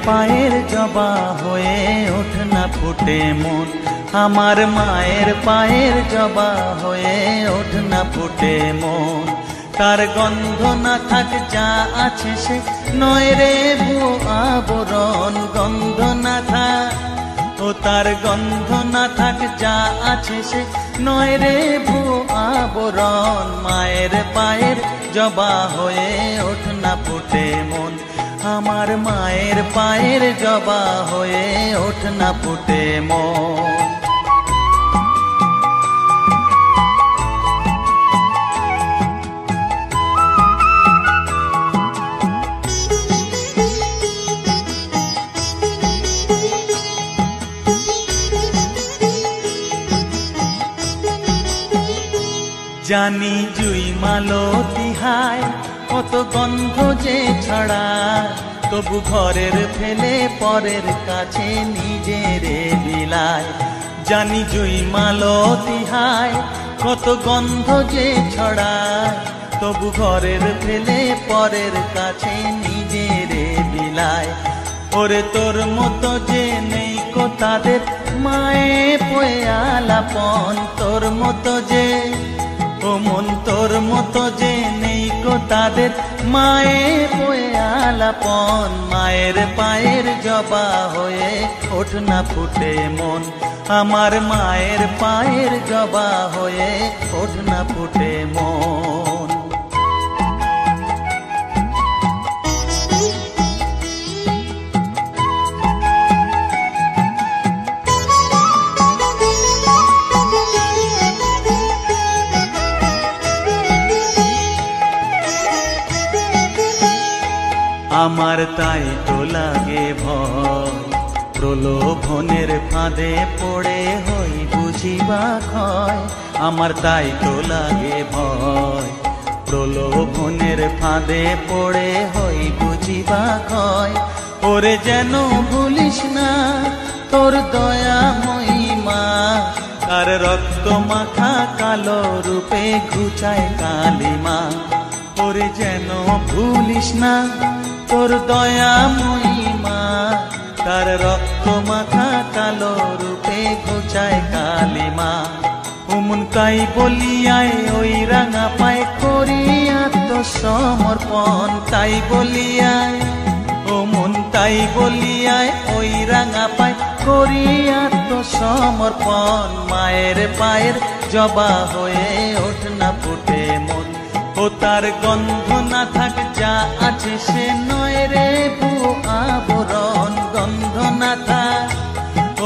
পায়ের জবা হয়ে ওঠ না ফুটে মন, আমার মায়ের পায়ের জবা হয়ে ওঠ না ফুটে মন। তার গন্ধ না থাক যা আছে সে নয় রে ভুয়ো আবরণ, গন্ধ না থাক ও তার গন্ধ না থাক যা আছে সে নয় রে ভুয়ো আবরণ। মায়ের পায়ের জবা হয়ে ওঠ না ফুটে মন, আমার মায়ের পায়ের জবা হয়ে ওঠ না ফুটে মন। জানি জুই মালতী হায় কত গন্ধ যে ছড়ায়, তবু ঘরের ফেলে পরের কাছে নিজের বিলায়। জানি জুই মালতী হায় কত গন্ধ যে ছড়ায়, তবু ঘরের ফেলে পরের কাছে নিজের বিলায়। ওরে তোর মতো যে নেই কো তাদের মায়ে পয়ে আলাপন, তোর মতো যে ও মন তোর মতো যে নেই কো তাদের মায়ে পয়ে আলাপন। মায়ের পায়ের জবা হয়ে ওঠ না ফুটে মন, আমার মায়ের পায়ের জবা হয়ে ওঠ না ফুটে মন। আমার তাই তো লাগে ভয়, প্রলোভনের ফাঁদে পড়ে হই বুঝিবা ক্ষয়। আমার তাই তো লাগে ভয়, প্রলোভনের ফাঁদে পড়ে হই বুঝিবা ক্ষয়। ওরে যেন ভুলিস না তোর দয়া মহিমা, তার রক্ত মাখা কালো রূপে ঘুচায় কালিমা। ওরে যেন ভুলিস না তোর দয়া মহিমা, তার রক্ত মাখা কালো রূপে ঘুচায় কালিমা। উমন তাই বলিয়ায় ওই রাঙা পায় করি আত্মসমর্পণ, তাই বলিয়ায় ও মন তাই বলিয়ায় ওই রাঙা পায় করি আত্মসমর্পণ। মায়ের পায়ের জবা হয়ে ওঠ না ফুটে মন, ও তার গন্ধ না থাক যা আছে সে নয় রে ভুয়ো আবরণ, গন্ধ না থাক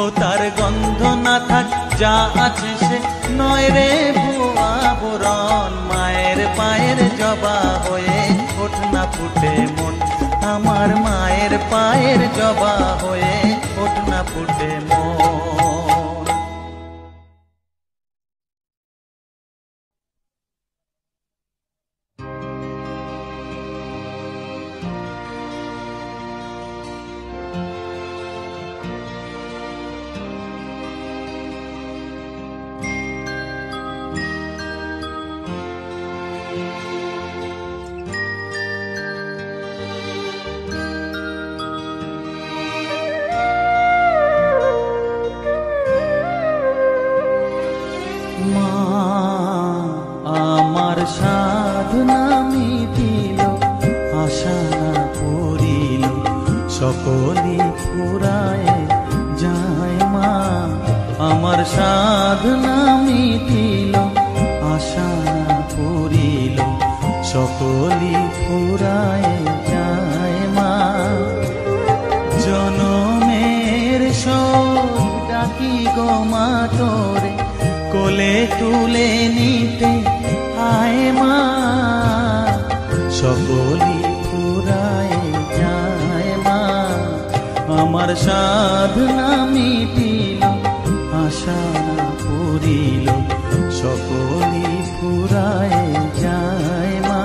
ও তার গন্ধ না থাক যা আছে সে নয় রে ভুয়ো আবরণ। মায়ের পায়ের জবা হয়ে ওঠ না ফুটে মন, আমার মায়ের পায়ের জবা হয়ে ওঠ না ফুটে মন। সাধনা মিটিল আশা না পড়িল সকলি ফুরায় যায় মা, আমার সাধনা মিটিল আশা না পড়িল সকলি ফুরায় যায় মা। জনমের শোক ডাকি গো মা তোরে কোলে তুলে নিতে আয় মা, সকলি ফুরায় যায় মা। আমার সাধনা মিটিল আশা না পড়িল সকলি ফুরায় যায় মা।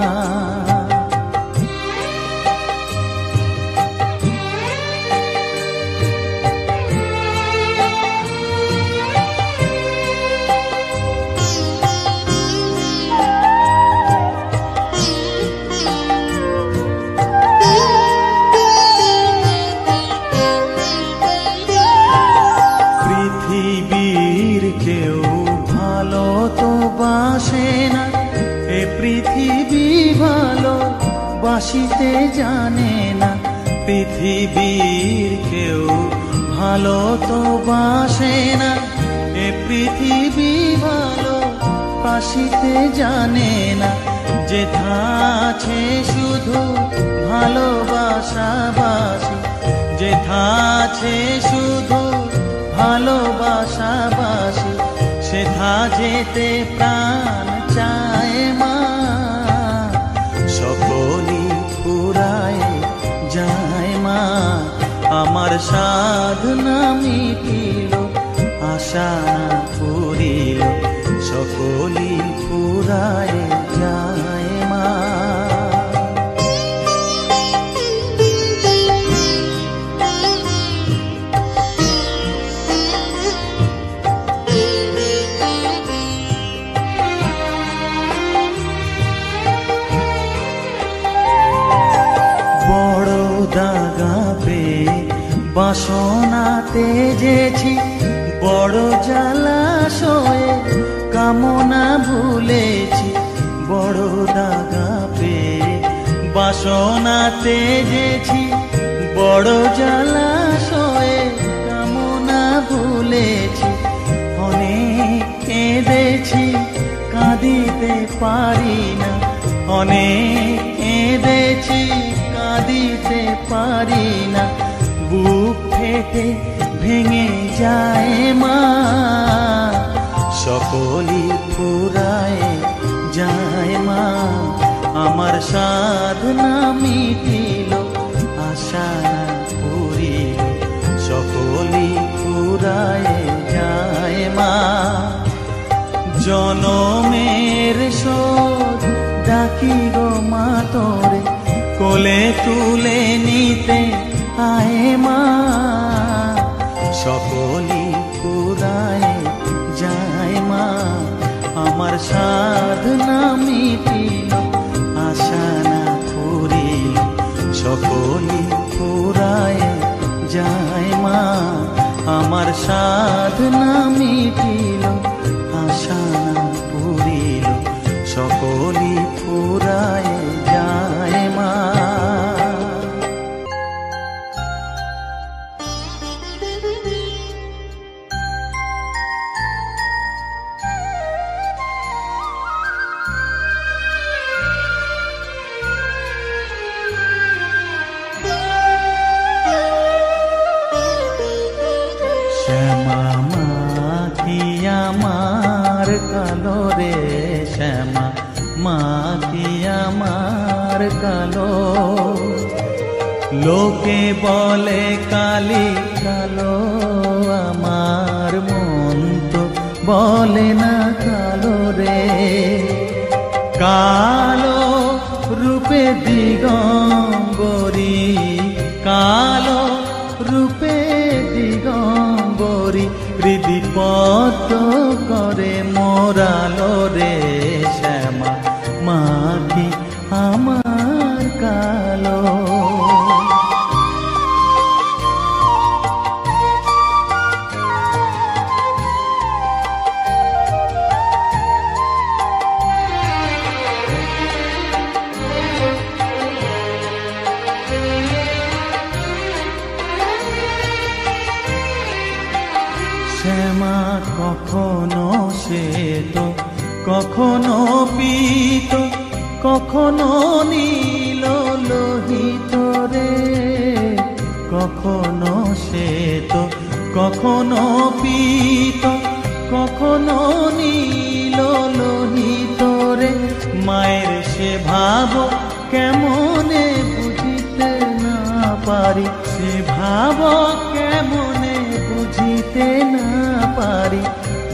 ভালো বাসিতে জানে না, পৃথিবীর কেউ ভালো তো বাসে না। এ পৃথিবী ভালো বাসিতে জানে না, যেথা আছে শুধু ভালোবাসাবাসি, যেথা আছে শুধু ভালোবাসাবাসি, সেথা যেতে প্রাণ চায় মা। সকলই ফুরায় যায় মা, আমার সাধনা মিটিল, আশা না ফুরিল, সকলই ফুরায় যায় মা। বড় দাগা পেয়ে বাসনা তেজেছি, বড় জলাশয়ে কামনা ভুলেছি। বড় দাগা পেয়ে বাসনা তেজেছি, বড় জলাশয়ে কামনা ভুলেছি। অনেক কেঁদেছি কাঁদিতে পারি না, অনেক কেঁদেছি কাঁদিতে পারি না, বুক ফেটে ভেঙে যায় মা। সকলই ফুরায় যায় মা, আমার সাধনা মিটিল, আশা না পুরিল, সকলই ফুরায় যায় মা। জনমের শোধ ডাকি গো মা তোরে, কোলে তুলে নিতে আয় মা। সকলই ফুরায় যায় মা, আমার সাধনা মিটিল, আশা না ফুরিল, সকলই ফুরায় যায় মা। আমার সাধনা মিটিল, আশা না ফুরিল, সকলই ফুরায় যায় মা। শ্যামা মা কি আমার কালো রে, শ্যামা মা কি আমার কালো। লোকে বলে কালি কালো, আমার মন তো বলে না কালো রে। কালো রূপে দিগম্বরী, কালো রূপে দিগম্বরী, হৃদি পদ্ম করে মোরালো রে। শ্যামা মা কি আমার কালো। শ্যামা কখনো শ্বেত, কখনো পীত, কখনো নীল লোহিত রে। কখনো শ্বেত, কখনো পীত, কখনো নীল লোহিত রে। মায়ের সে ভাব কেমনে বুঝিতে না পারি, সে ভাব কেমনে বুঝিতে না পারি,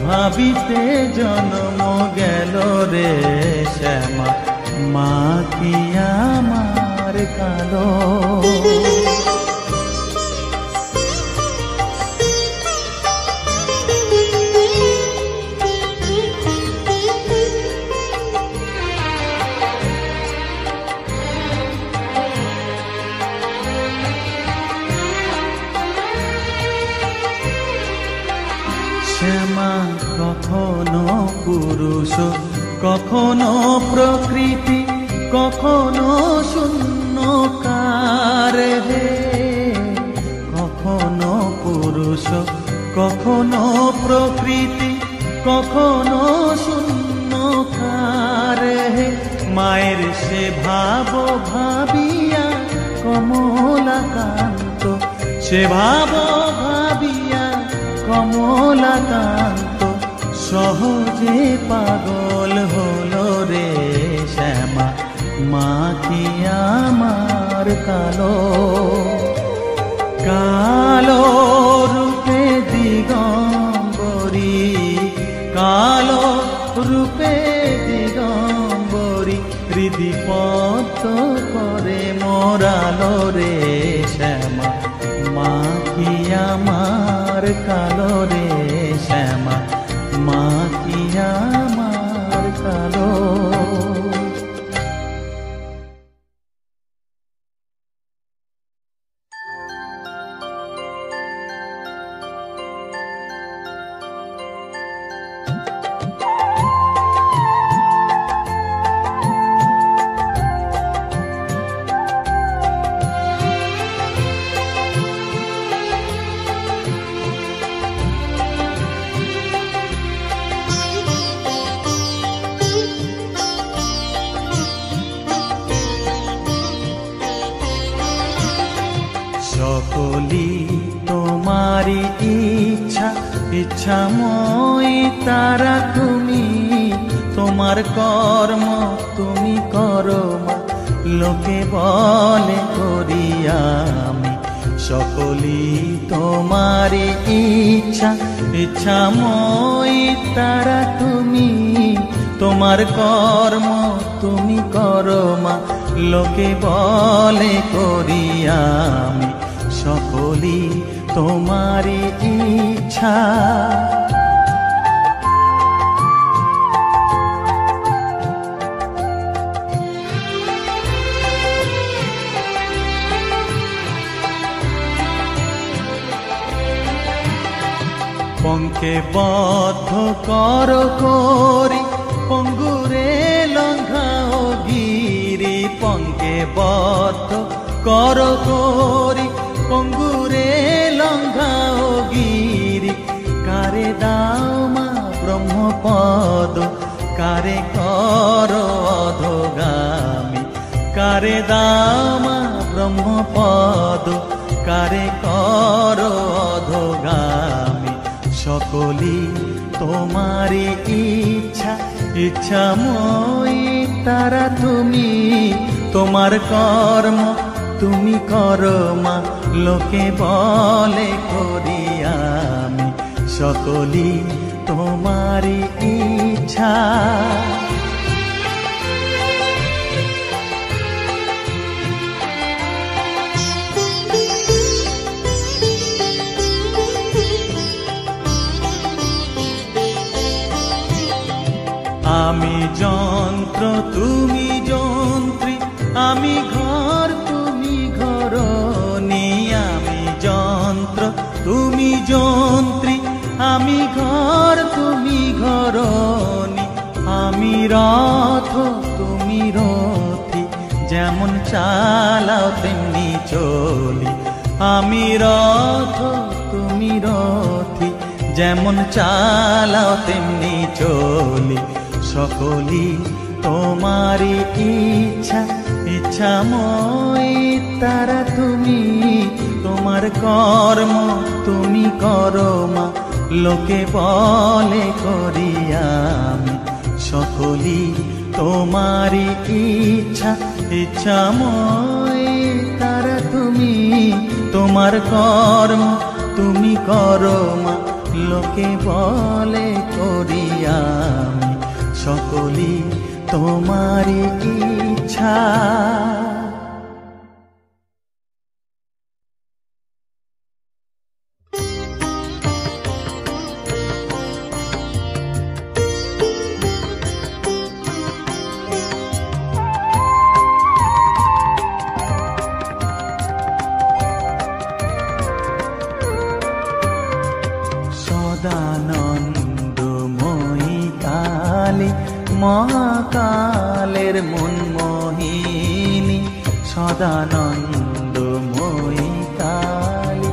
ভাবিতে জন্ম গেল রে। শ্যামা মা কি আমার কালো। শ্যামা কখনো পুরুষ, কখনো প্রকৃতি, কখনো শূন্যকার হে, কখনো পুরুষ কখনো প্রকৃতি, কখনো শূন্যকার হে। মায়ের সে ভাব ভাবিয়া কমলাকান্ত, সে ভাব ভাবিয়া কমলাকান্ত সহজে পাগল হলো রে শ্যামা। মা কি আমার কালো, কালো রূপে দিগম্বরী, কালো রূপে দিগম্বরী হৃদি পদ্ম করে মোরালো রে শ্যামা। মা কি আমার কালো রে শ্যামা, মা কি আমার কালো। সকলি তোমারি ইচ্ছা, ইচ্ছাময়ী তারা তুমি, তোমার কর্ম তুমি করো মা, লোকে বলে করি আমি। সকলি তোমারি ইচ্ছা, ইচ্ছাময়ী তারা তুমি, তোমার কর্ম তুমি করো মা, লোকে বলে করি আমি। সকলি তোমারি ইচ্ছা। পঙ্কে বদ্ধ কর করি, পঙ্গুরে লঙ্ঘাও গিরি। পঙ্কে বদ্ধ কর করি, পঙ্গুরে লঙ্ঘাও গিরি। কারে দাও মা ব্রহ্মপদ, কারে কর অধোগামী। কারে দাও মা ব্রহ্মপদ, কারে কর অধোগামী। সকলি তোমারি ইচ্ছা, ইচ্ছাময়ী তারা তুমি, তোমার কর্ম তুমি করো মা, লোকে বলে করি আমি। সকলি তোমারি ইচ্ছা। আমি যন্ত্র তুমি যন্ত্রী, আমি ঘর তুমি ঘরণী। আমি যন্ত্র তুমি যন্ত্রী, আমি ঘর তুমি ঘরণী। আমি রথ তুমি রথী, যেমন চালাও তেমনি চলি। আমি রথ তুমি রথী, যেমন চালাও তেমনি চলি। সকলি তোমারি ইচ্ছা, ইচ্ছাময়ী তারা তুমি, তোমার কর্ম তুমি করো মা, লোকে বলে করি আমি। সকলি তোমারি ইচ্ছা, ইচ্ছাময়ী তারা তুমি, তোমার কর্ম তুমি করো মা, লোকে বলে করি আমি। সকলি তোমারি ইচ্ছা। সদানন্দময়ী কালী, মহাকালের মনমোহী সদানন্দময়ী কালী,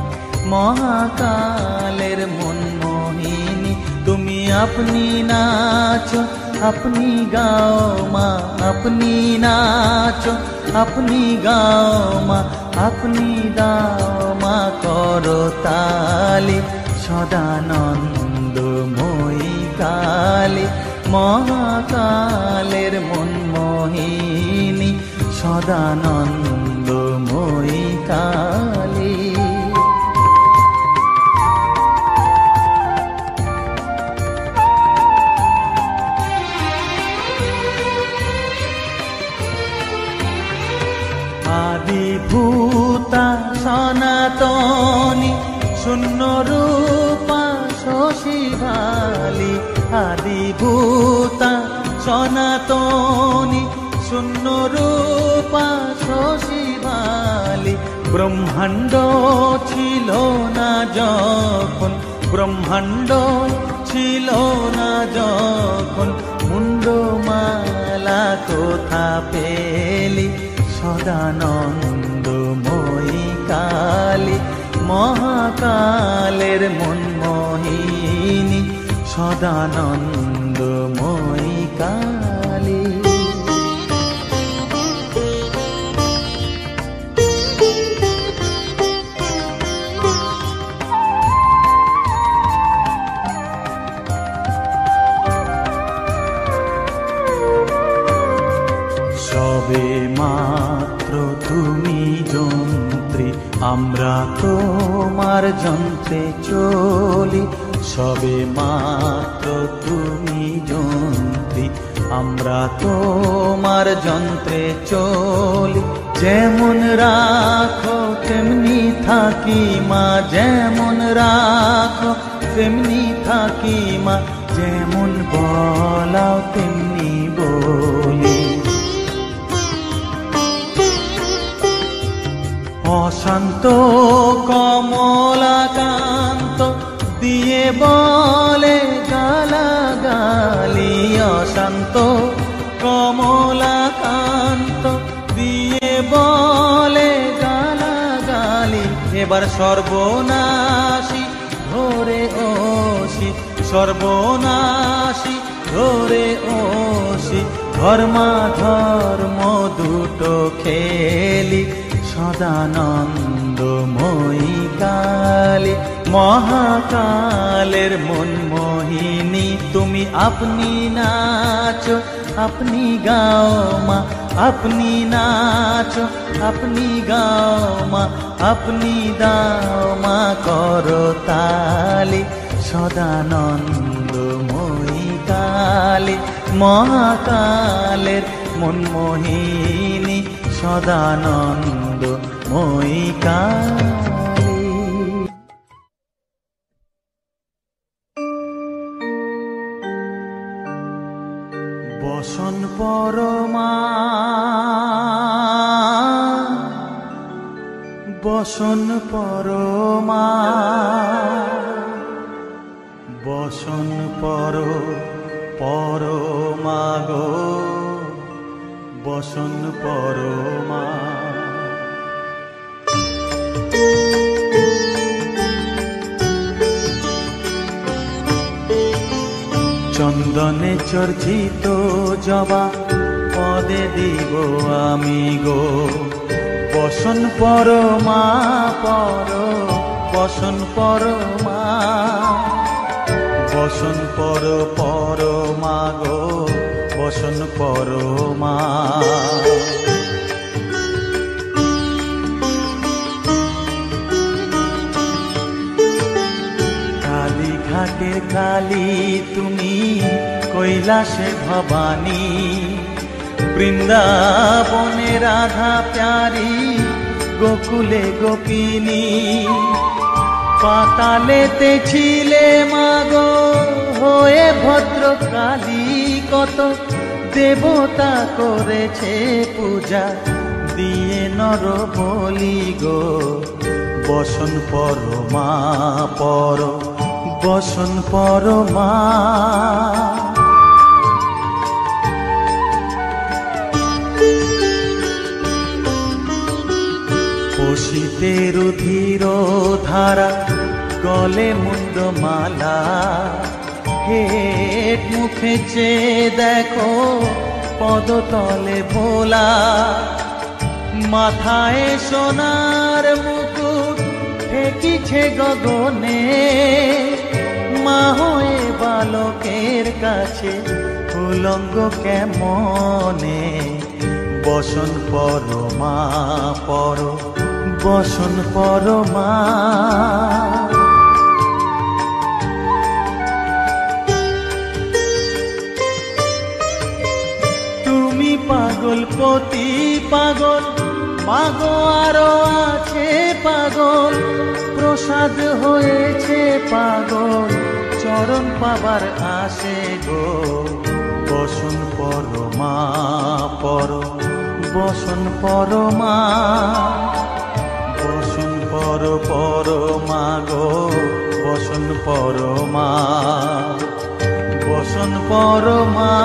মহাকালের মনমোহিনী। তুমি আপনি নাচো, আপনি গাও মা, আপনি নাচো, আপনি গাও মা, আপনি দাও মা করতালি। সদানন্দময়ী কালী, মহাকালের মনমোহিনী, সদানন্দময়ী কালী। আদিভূতা সনাতনী, শূন্য রূপা শশীভালি। আদিভূতা সনাতনী, শূন্য রূপা শশীভালি। ব্রহ্মাণ্ড ছিল না যখন, ব্রহ্মাণ্ড ছিল না যখন, মুন্ডমালা কোথা পেলি। সদানন্দময়ী কালী, মহাকালের মনমোহিনী, সদানন্দময়ী কালী। সবে মাত্র তুমি যন্ত্রী, আমরা তোমার যন্ত্রে চলি। সবে মাত্র তুমি যন্ত্রী, আমরা তোমার যন্ত্রে চলি। যেমন রাখো তেমনি থাকি মা, যেমন রাখো তেমনি থাকি মা, যেমন বলাও তেমনি বলি। অশান্ত কমলাকান্ত দিয়ে বলে গালাগালি। অশান্ত কমলাকান্ত দিয়ে বলে গালাগালি। এবার সর্বনাশী ধরে ওসি, সর্বনাশী ধরে ওসি, ধর্মাধর্ম দুটো খেলি। সদানন্দময়ী কালী, মহাকালের মনমোহিনী। তুমি আপনি নাচো, আপনি গাও মা, আপনি নাচো, আপনি গাও মা, আপনি দাও মা করতালি। সদানন্দময়ী কালী, মহাকালের মনমোহিনী, সদানন্দময়ী কালী। বসন পরমা, বসন পরমা, বসন পরমা গো, বসন পরমা। চন্দনে চর্চিত জবা পদে দিব আমি গো, বসন পরমা বসন পরমা, বসন পরমা গো, বসন পরমা। কালীঘাটের কালী তুমি, কৈলাসে ভবানী, বৃন্দাবনে রাধা প্যারি, গোকুলে গোপিনী। পাতালেতে ছিলে মাগো হয়ে ভদ্রকালী, কত দেবতা করেছে পূজা দিয়ে নর বলি গো, বসন পরমা বসন পরমা। স্রোতের ধীর ধারা গলে মুন্ডমালা, হেট মুখে চেয়ে দেখো পদতলে ভোলা, মাথায় সোনার মুকুট ঠেকিছে গগনে, মা হয়ে বালকের কাছে উলঙ্গ কেমনে। বসন পর মা পর, বসন পর মা। তুমি পাগল পতি পাগল, মাগো আরো আছে পাগল, প্রসাদ হয়েছে পাগল, চরণ পাবার আসে গো। বসন পর মা পর, বসন পর মা, বসন পর পর মা গো, বসন পর মা, বসন পর মা,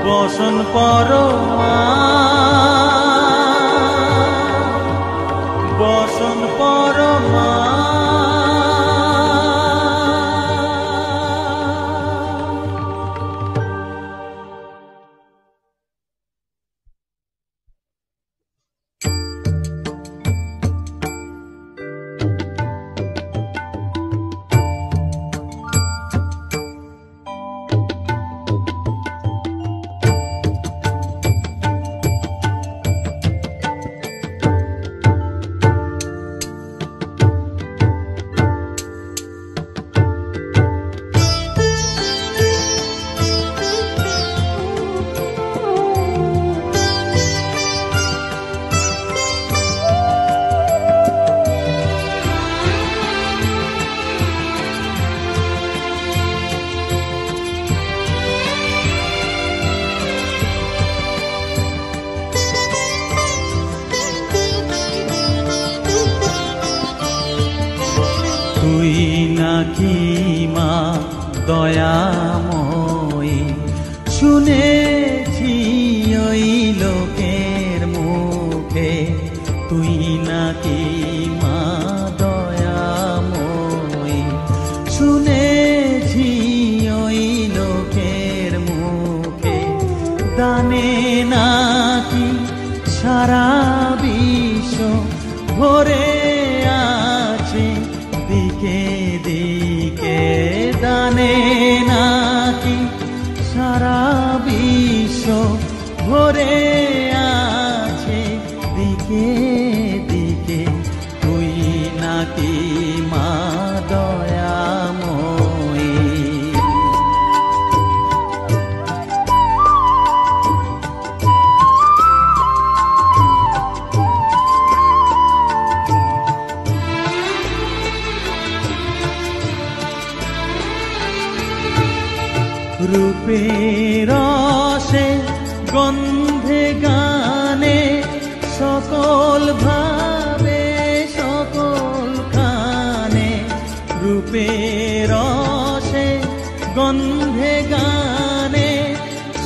বসন পর মা, বসন পর মা। তুই নাকি মা দয়াময়ী, শুনেছি ওই লোকের মুখে, তুই নাকি মা দয়াময়ী, শুনেছি ওই লোকের মুখে, দানে নাকি সারা বিশ্ব ভরে আছে দিকে দিকে, দানে নাকি সারা বিশ্ব ভরে আছে দিকে দিকে, তুই নাকি মা দয়াময়ী। রূপের রসে গন্ধে গানে সকল ভাবে সকল খানে, রূপের রসে গন্ধে গানে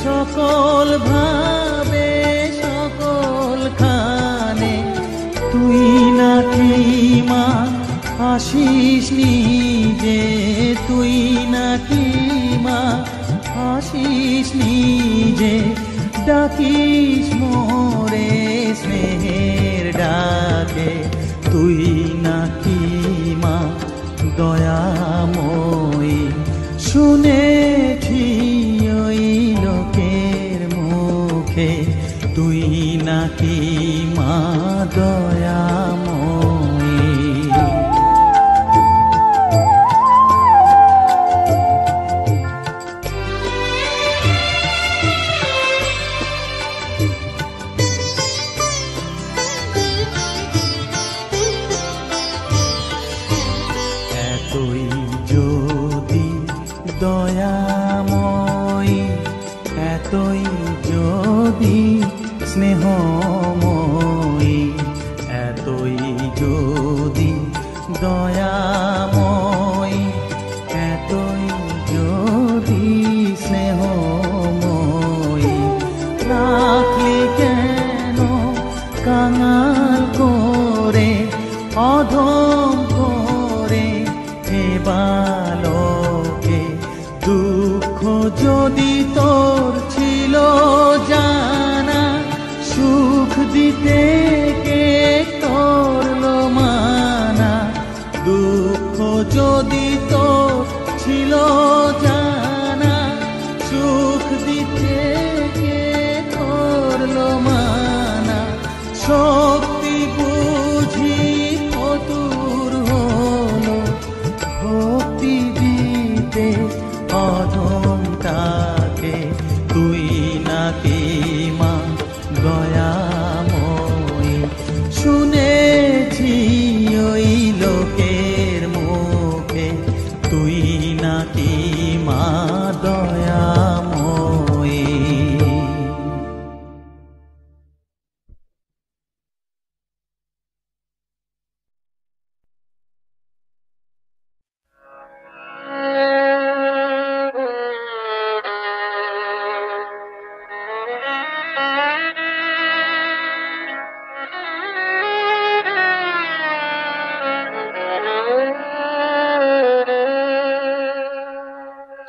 সকল ভাবে সকল খানে, তুই নাকি মা আসিস নিজে, তুই নাকি মা আসিস নিজে, ডাকিস মোরে স্নেহের ডাকে, তুই নাকি মা দয়াময়ী, শুনেছি ওই লোকের মুখে, তুই নাকি মা দয়াময়ী। এতই যদি দয়াময়ী, এতই যদি স্নেহময়ী, এতই যদি দয়াময়ী, এতই যদি স্নেহময়ী, রাখলি কেন দিতে কে করলো মানা, দুঃখ যদি তো ছিল জানা, সুখ দিতে কে করলো মানা, শক্তি বুঝি ফতুর হলো, ভক্তি দিতে অধমটাকে, তুই নাকি মা দয়াময়ী, শুনেছি ওই লোকের মুখে, তুই নাকি মা দয়াময়ী।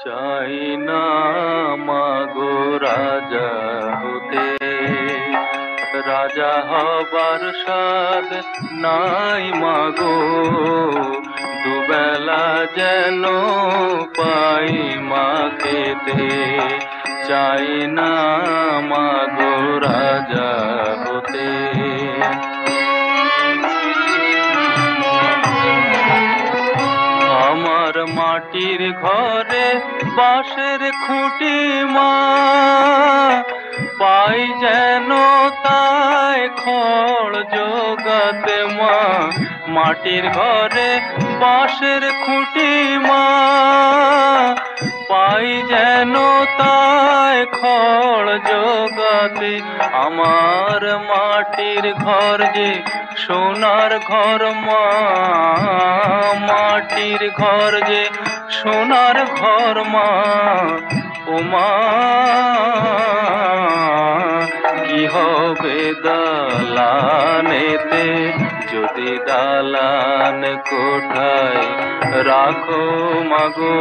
চাই না মাগো রাজা হতে, রাজা হবার স্বাদ নাই মাগো, দুবেলা যেন পাই মা খেতে। চাই না মাগো রাজা হতে। আমার মাটির ঘরে বাঁশের খুঁটি মা, পাই যেন তাই খড় জোগাতে মা। মাটির ঘরে বাঁশের খুঁটি মা, পাই যেন তাই খড় জোগাতে। আমার মাটির ঘর যে সোনার ঘর মা, মাটির ঘর যে সোনার ঘর মা। ও মা কি হবে দালানেতে, যদি দালান কোঠায় রাখো মাগো,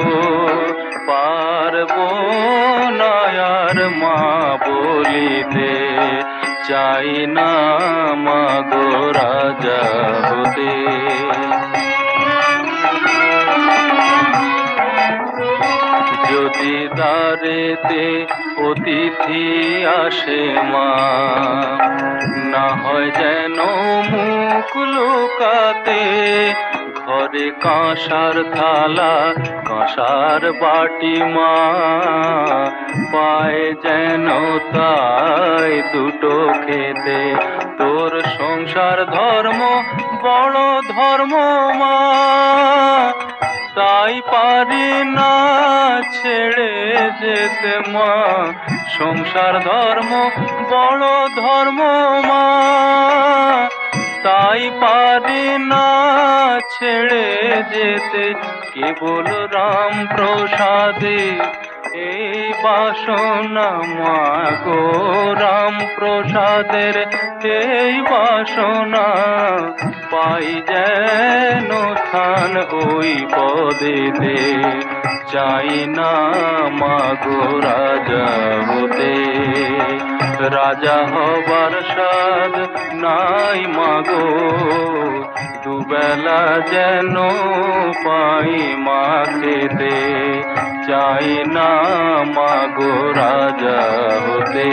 পারবো না আর মা বলিতে। চাই না মাগো রাজা হতে। যদি দ্বারেতে অতিথি আসে মা, না হয় যেন মুখ লুকাতে। ঘরে কাঁসার থালা কাঁসার বাটি মা, পায় যেন তাই দুটো খেতে। তোর সংসার ধর্ম বড় ধর্ম মা, তাই পারি না ছেড়ে যেতে মা। সংসার ধর্ম বড় ধর্ম মা, তাই পারি না ছেড়ে যেতে। কেবল রাম প্রসাদে এই বাসনা মা গো, রাম প্রসাদের এই বাসনা। পাই যেন স্থান ওই পদেতে। চাই না মাগো রাজা হতে, রাজা হবার স্বাদ নাই মাগো, দুবেলা যেন পাই মা খেতে। চাই না মাগো রাজা হতে।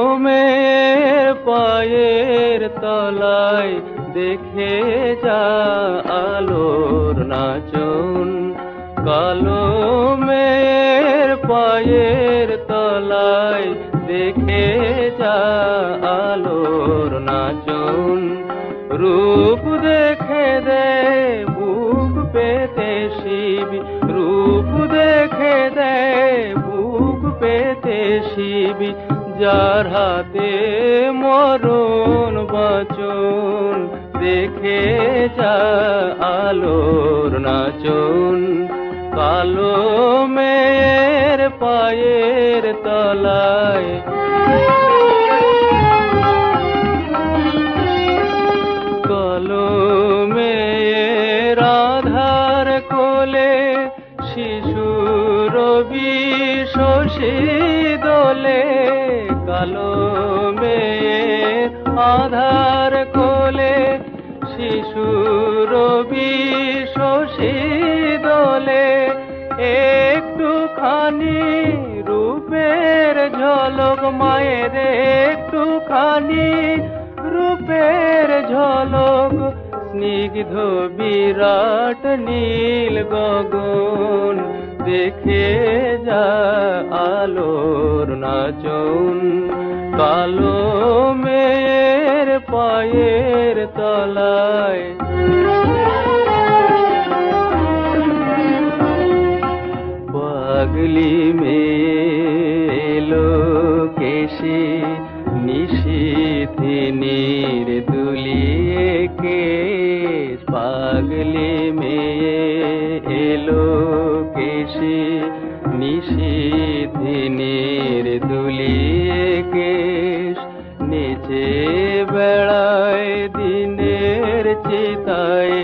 কলমের পায়ের তলায় দেখে যা আলোর নাচন, কলমের পায়ের তলায় দেখে যা আলোর নাচন। রূপ দেখে দে বুক পেতে শিবি, রূপ দেখে দে বুক পেতে শিবি। যার হাতে মরণ বচন দেখে যা আলোর নাচন। কালো মেয়ের পায়ের তলায় কালো মেয়ের আধার কোলে শিশু রবি শশী দোলে কালো মেয়ের আধার কোলে শিশু রবি শশী দোলে একটুখানি রূপের ঝলক মায়ের একটুখানি রূপের ঝলক স্নিগ্ধ বিরাট নীল গগন দেখে যা আলোর নাচন কালো মেয়ের পায়ের তলায় পাগলি মেলো কেশে নিশীথিনীর দুলিয়ে কেশ পাগলি মেয়ে এলো কেশে নিশীথিনীর দুলিয়ে কেশ নিচে বেড়ায় দিনের চিতায়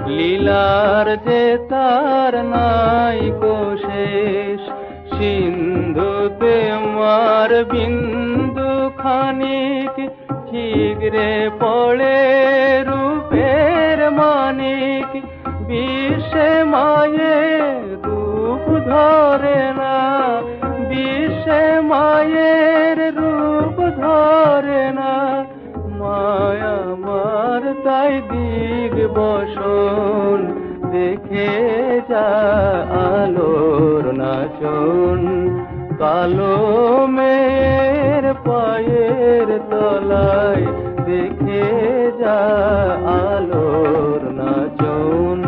লীলার যে তার নাই কোশেষ সিন্ধুতে মার বিন্দু খানিক ঠিকরে পড়ে রূপের মানিক বিশ্বে মায়ের রূপ ধরে না বিশ্বে মায়ের রূপ ধরে না মায়া মার তাই দিগ বসন দেখে যা আলোর নাচন কালো মেয়ের পায়ের তলায় দেখে যা আলোর নাচন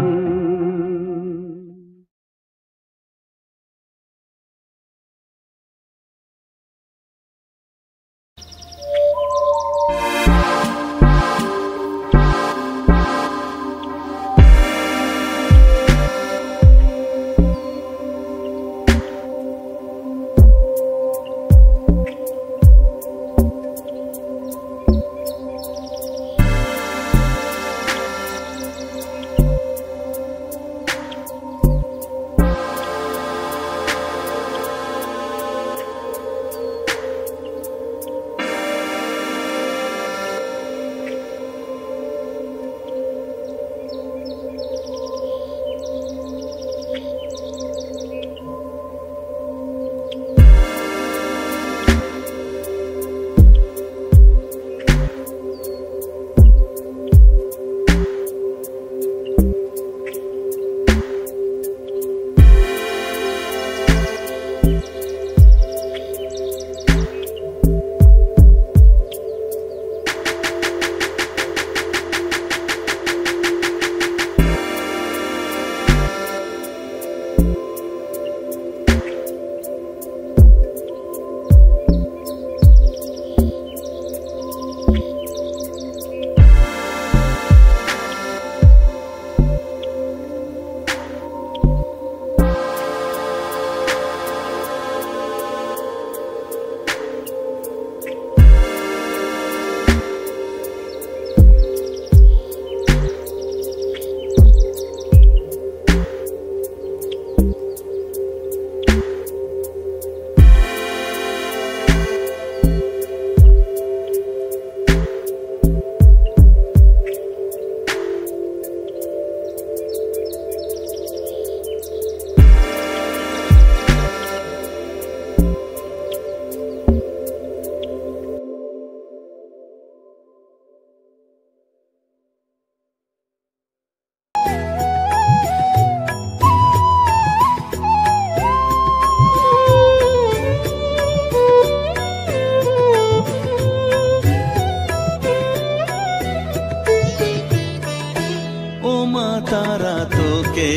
তোকে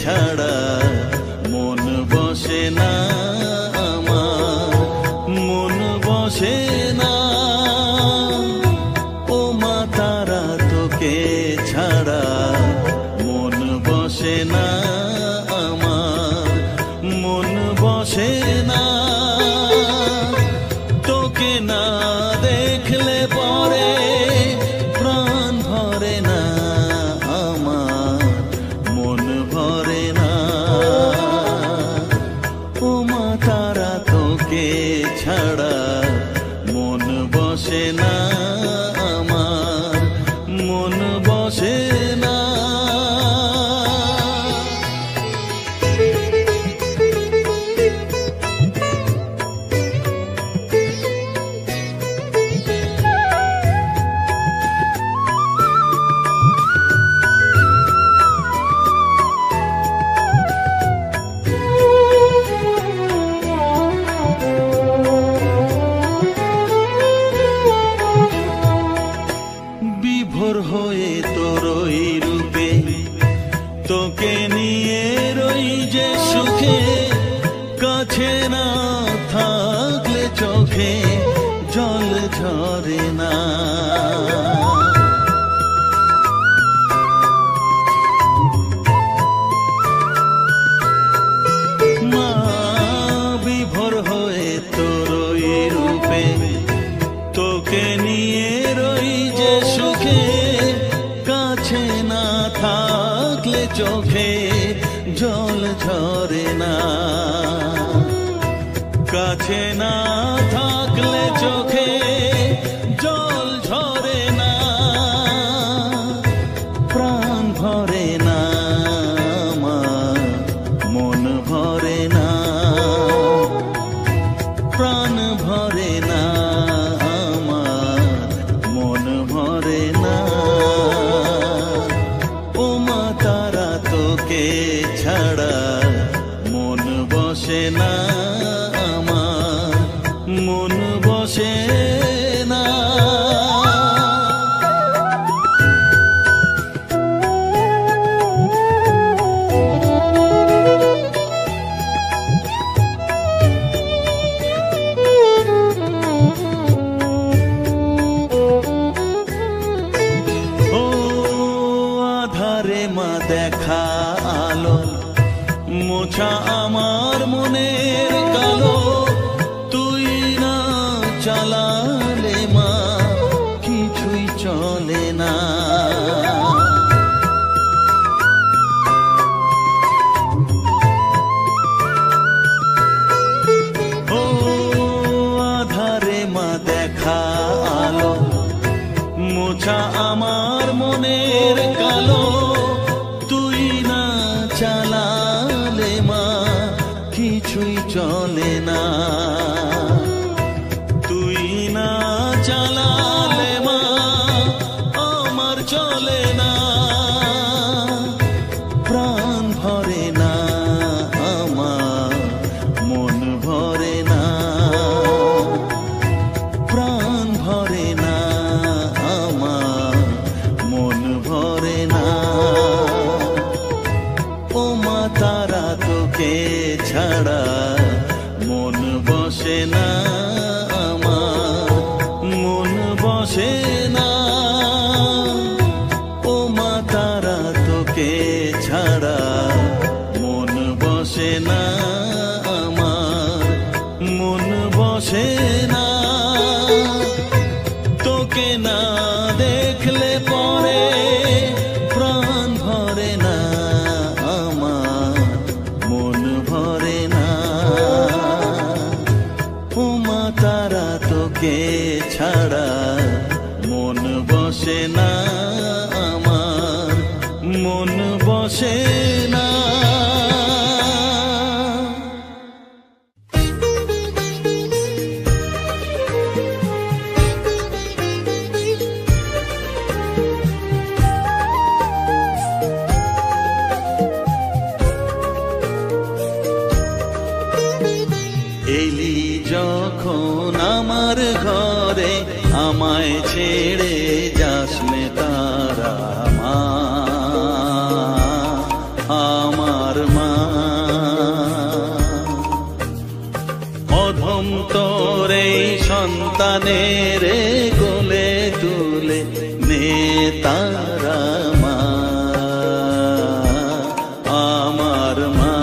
ছাড়া মন বসে না আমার, মন বসে না। ও মা তারা তোকে ছাড়া মন বসে না আমার। রই যে সুখে, কাছে না থাকলে চোখে জল ঝরে না। মা বিভোর হয়ে তোর ওই রূপে, তোকে নিয়ে রই যে সুখে, কাছে না থাকলে চোখে জল ঝরে না। কাছে না থাকলে চোখে জল ঝরে না, প্রাণ ভরে না আমার, মন ভরে না, প্রাণ ভরে না আমার, মন ভরে না। ও মা তারা তোকে ছাড়া মন বসে না আমার, মন বসে না। ও আধারে মা দেখা আলো, মোছা আমার মনের কালো, তুই না চালালে মা কিছুই চলে না। ও আধারে মা দেখা আলো, মোছা আমার মনের কালো, তুই না চালালে মা কিছুই চলে না। তুই না চালালে মা আমার চলে না, প্রাণ ভরে না আমার, মন ভরে না, প্রাণ ভরে না আমার, মন ভরে না। ও মা তারা তোকে ছাড়া মন বসে না আমার, মন বসে না। ও মা তারা তোকে ছাড়া মন বসে না আমার, মন বসে না। তোকে না দেখলে পরে প্রাণ ভরে না আমার, মন ভরে না। ও মা তারা তোকে ছাড়া মন বসে না আমার, মন বসে না। এলি যখন আমার ঘরে, আমায় ছেড়ে যাস নে তারা মা, আমার মা। অধম তোর এই সন্তানের কোলে তুলে নে তারা মা, আমার মা।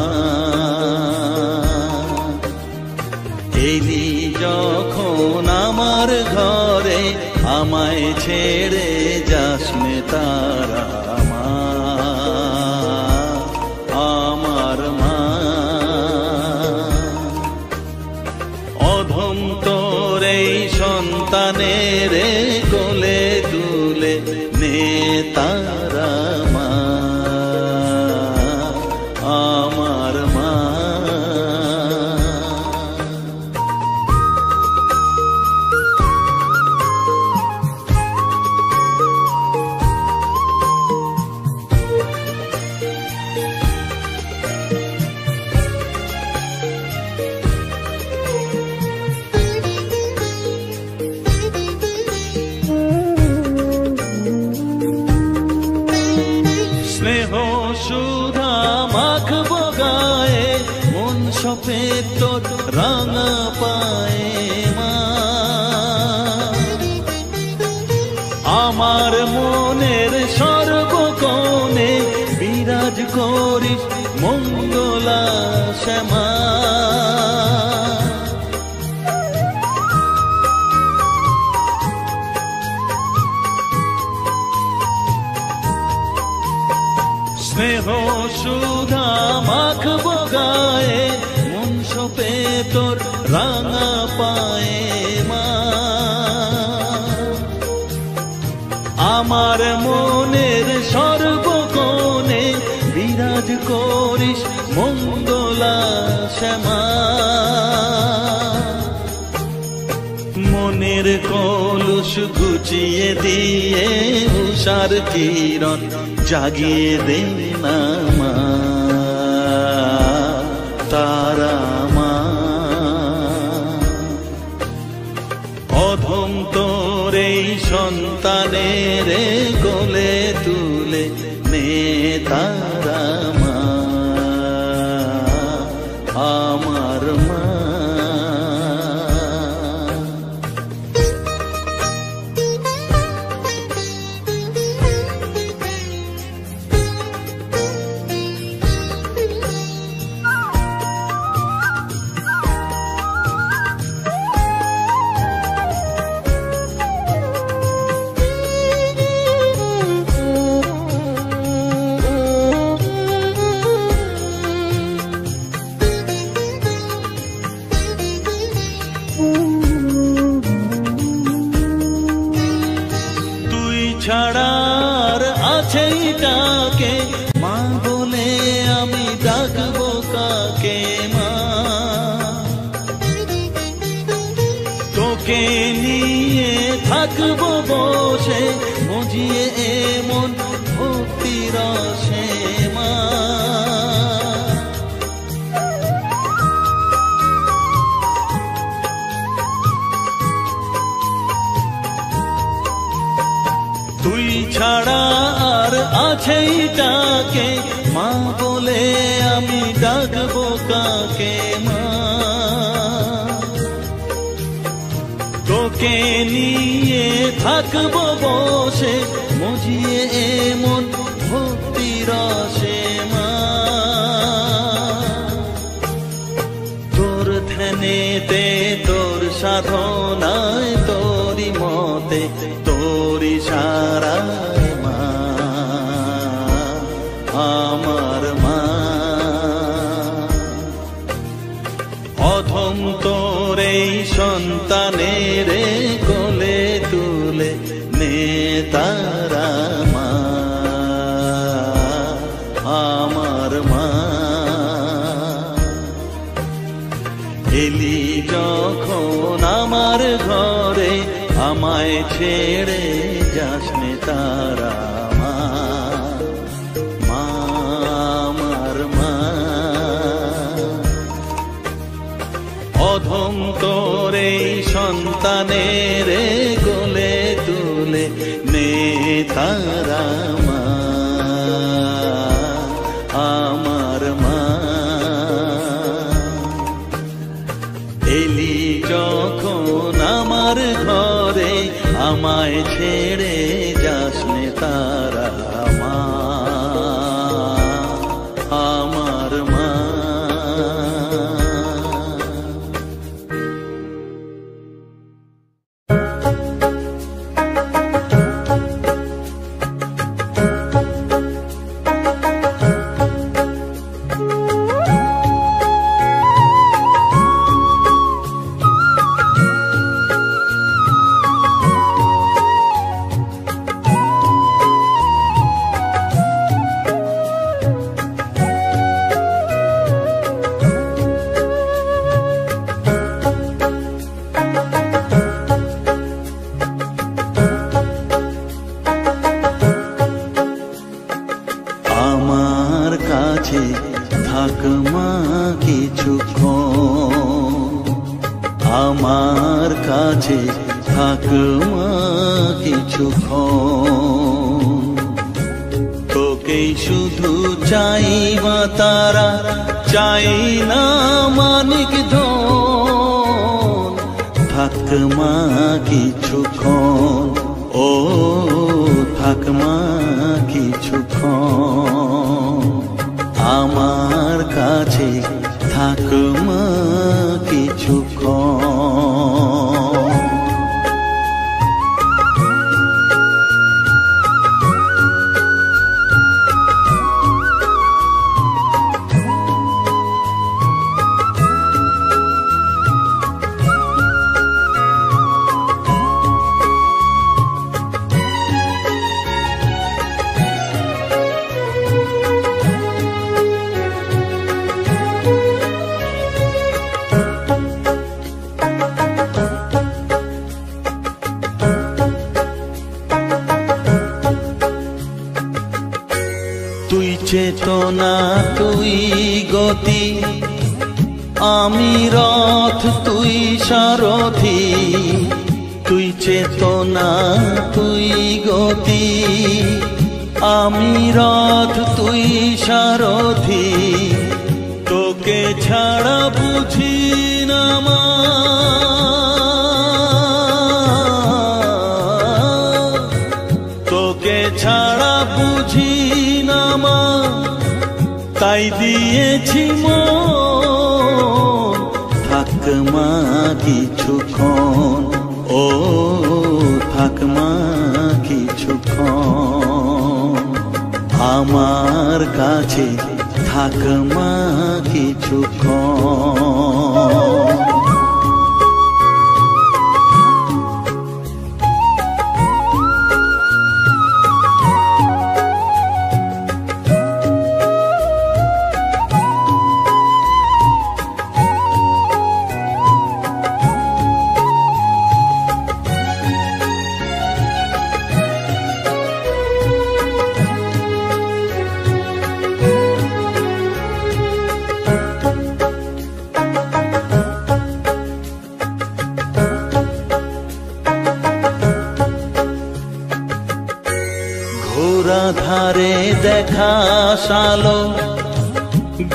এলি যখন আমার ঘরে, আমায় ছেড়ে যাস নে তারা মা, আমার মা। অধম তোর এই সন্তানের কোলে তুলে নে তারা মা, আমার মা। স্নেহ সুধা মাখবো সফেদ তোর রাঙা পায়ে মা। আমার মনের সর্বকোণে বিরাজ করিস মঙ্গলা শ্যামা। স্নেহ সুধা মাখব গায়ে মন সপে তোর রাঙা পায়ে মা। আমার মনের সর্বকোণে বিরাজ করিস মঙ্গলা শ্যামা। মনের কলুষ ঘুচিয়ে দিয়ে উষার কিরণ জাগিয়ে দে না মা তারা মা। অধম তোর এই সন্তানের কোলে তুলে নে তারা মা আমার মা। ছাড়ার আছেই তাকে মা বলে আমি ডাকবো কাকে মা। তোকে নিয়ে থাকবো বসে মজিয়ে এমন ভক্তি রসে মা। তুই ছাড়া আর আছেই তাকে মা বলে আমি ডাকবো কাকে মা। তোকে নিয়ে থাকবো বসে মজিয়ে এমন ভক্তি রসে মা। তোর ধ্যানেতে তোর সাধনায় তোরি মতে তোরি সারায় মা আমার মা। অধম তোর এই সন্তানের কোলে তুলে নে তারা মা আমার মা। এলি যখন আমার ঘরে আমায় ছেড়ে যাস নে তারা মা আমার মা। অধম তোর এই সন্তানের কোলে তুলে নে তারা মা আমার মা। এলি যখন আমার ঘরে আমায় ছেড়ে যাস নে তারা মা আমার মা। আমার কাছে থাক মা কিছুক্ষণ, তোকেই শুধু চাই মা তারা, চাই না মানিক ধন, থাক মা কিছুক্ষণ, ও থাক মা কিছুক্ষণ, আমার কাছে থাক মা কিছুক্ষণ। তুই চেতনা তুই গতি, আমি রথ তুই সারথি। তুই চেতনা তুই গতি, আমি রথ তুই সারথি। তোকে ছাড়া বুঝি না মা, তোকে ছাড়া বুঝি না মা, তাই দিয়েছি মন, থাক মা কিছুক্ষণ, ও থাক মা কিছুক্ষণ, আমার কাছে থাক মা কিছুক্ষণ। ঘোরা ধারে দেখা সালো,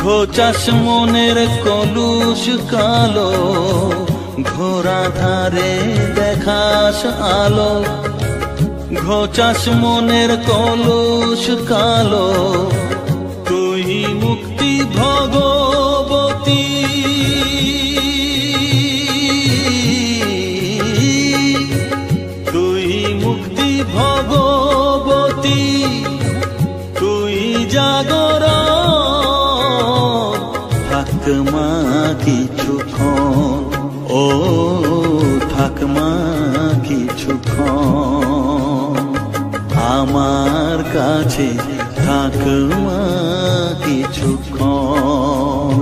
ঘোচাস মনের কলুষ কালো। ঘোরা ধারে দেখাস আলো, ঘোচাস মনের কলুষ কালো। তুই মুক্তি ভগবতী, তুই মুক্তি ভগবতী, তুই জাগরণ, থাক মা কিছুক্ষণ, ও থাক মা কিছুক্ষণ, আমার কাছে থাক মা কিছুক্ষণ।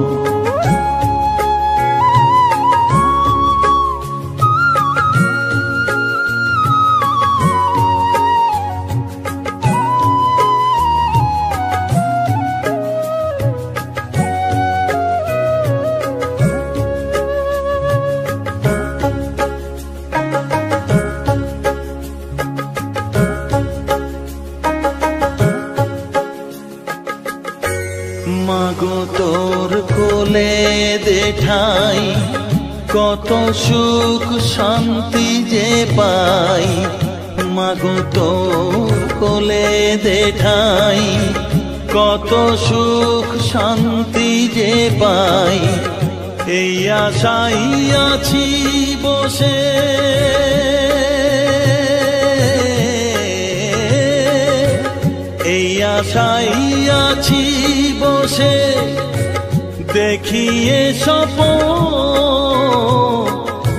মাগো তোর কোলে দেঠাই, কত সুখ শান্তি যে পাই। মাগো তোর কোলে দেঠাই, কত সুখ শান্তি যে পাই। এই আশাই আছি বসে, এই আশাই আছি বসে, দেখিয়ে স্বপন,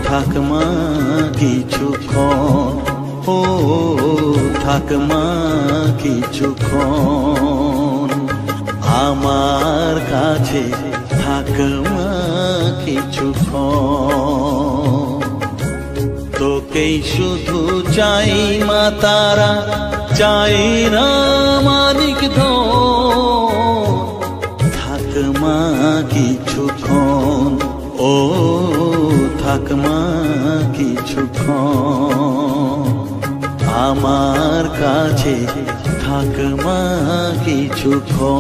থাক মা কিছুক্ষণ, ও থাক মা কিছুক্ষণ, আমার কাছে থাক মা কিছুক্ষণ। তোকেই শুধু চাই মা তারা, চাই না মানিক ধন, থাক মা কিছুক্ষণ, ও থাক মা কিছুক্ষণ, আমার কাছে থাক মা কিছুক্ষণ।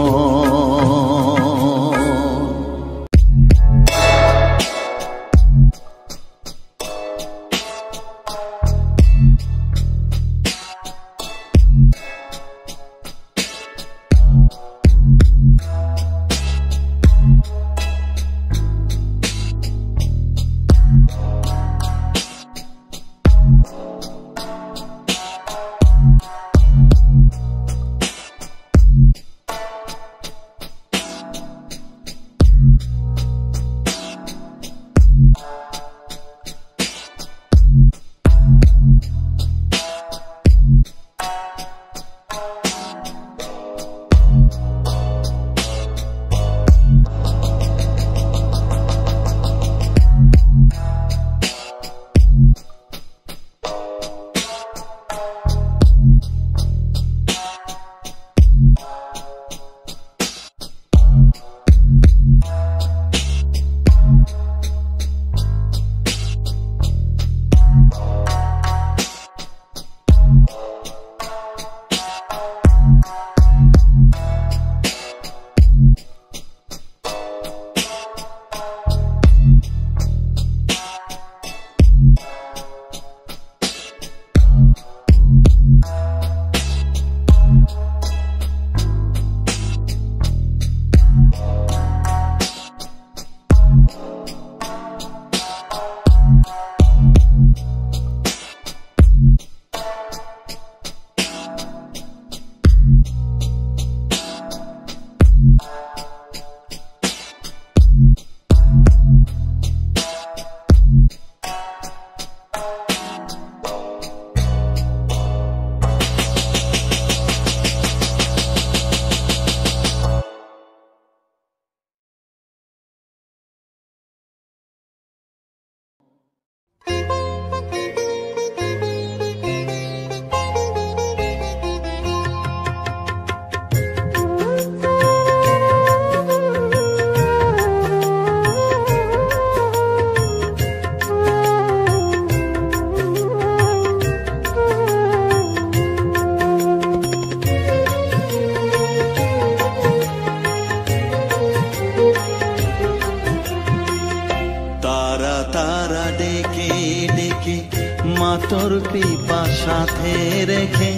তোর কৃপা সাথে রেখে,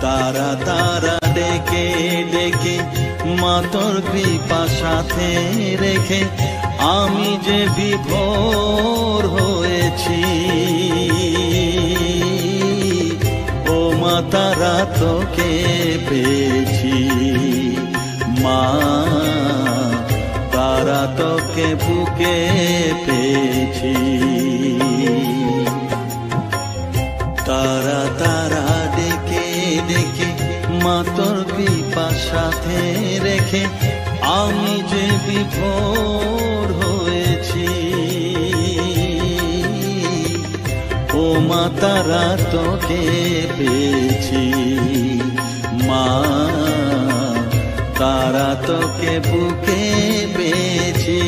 তারা তারা ডেকে ডেকে মা তোর কৃপা সাথে রেখে আমি যে বিভোর হয়েছি। ও মা তারা তোকে পেয়েছি, মা তারা তোকে বুকে পেয়েছি। তারা তারা ডেকে ডেকে মা তোর কৃপা সাথে রেখে আমি যে বিভোর হয়েছি। ও মা তারা তোকে পেয়েছি, মা তারা তোকে বুকে পেয়েছি।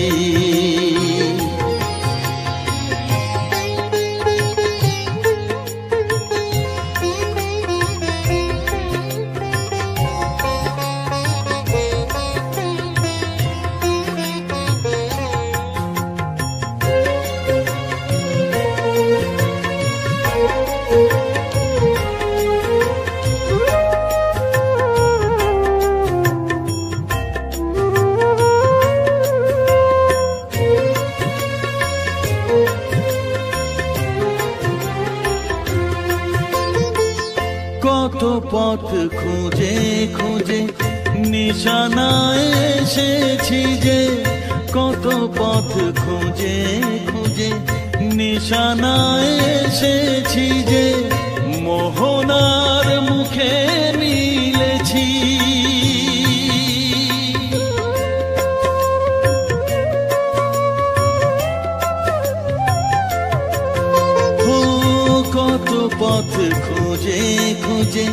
কত পথ খুঁজে খুঁজে নিশানায় এসেছি যে, কত পথ খুঁজে খুঁজে নিশানায় এসেছি যে, মোহনার মুখে মিলেছি। কত পথ খুঁজে খুঁজে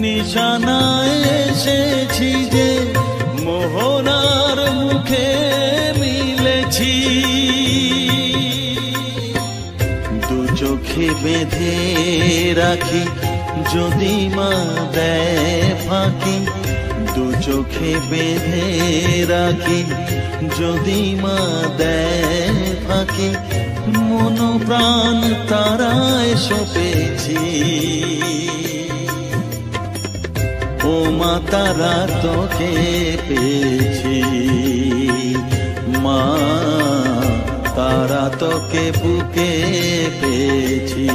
নিশানায় এসেছি যে, মোহনার মুখে মিলেছি। দু চোখে বেঁধে রাখি যদি মা দেয় ফাঁকি, দু চোখে বেঁধে রাখি যদি মা দেয় ফাঁকি, মন প্রাণ তারায় সপেছি। ও মা তারা তোকে পেয়েছি, মা তারা তোকে বুকে পেয়েছি।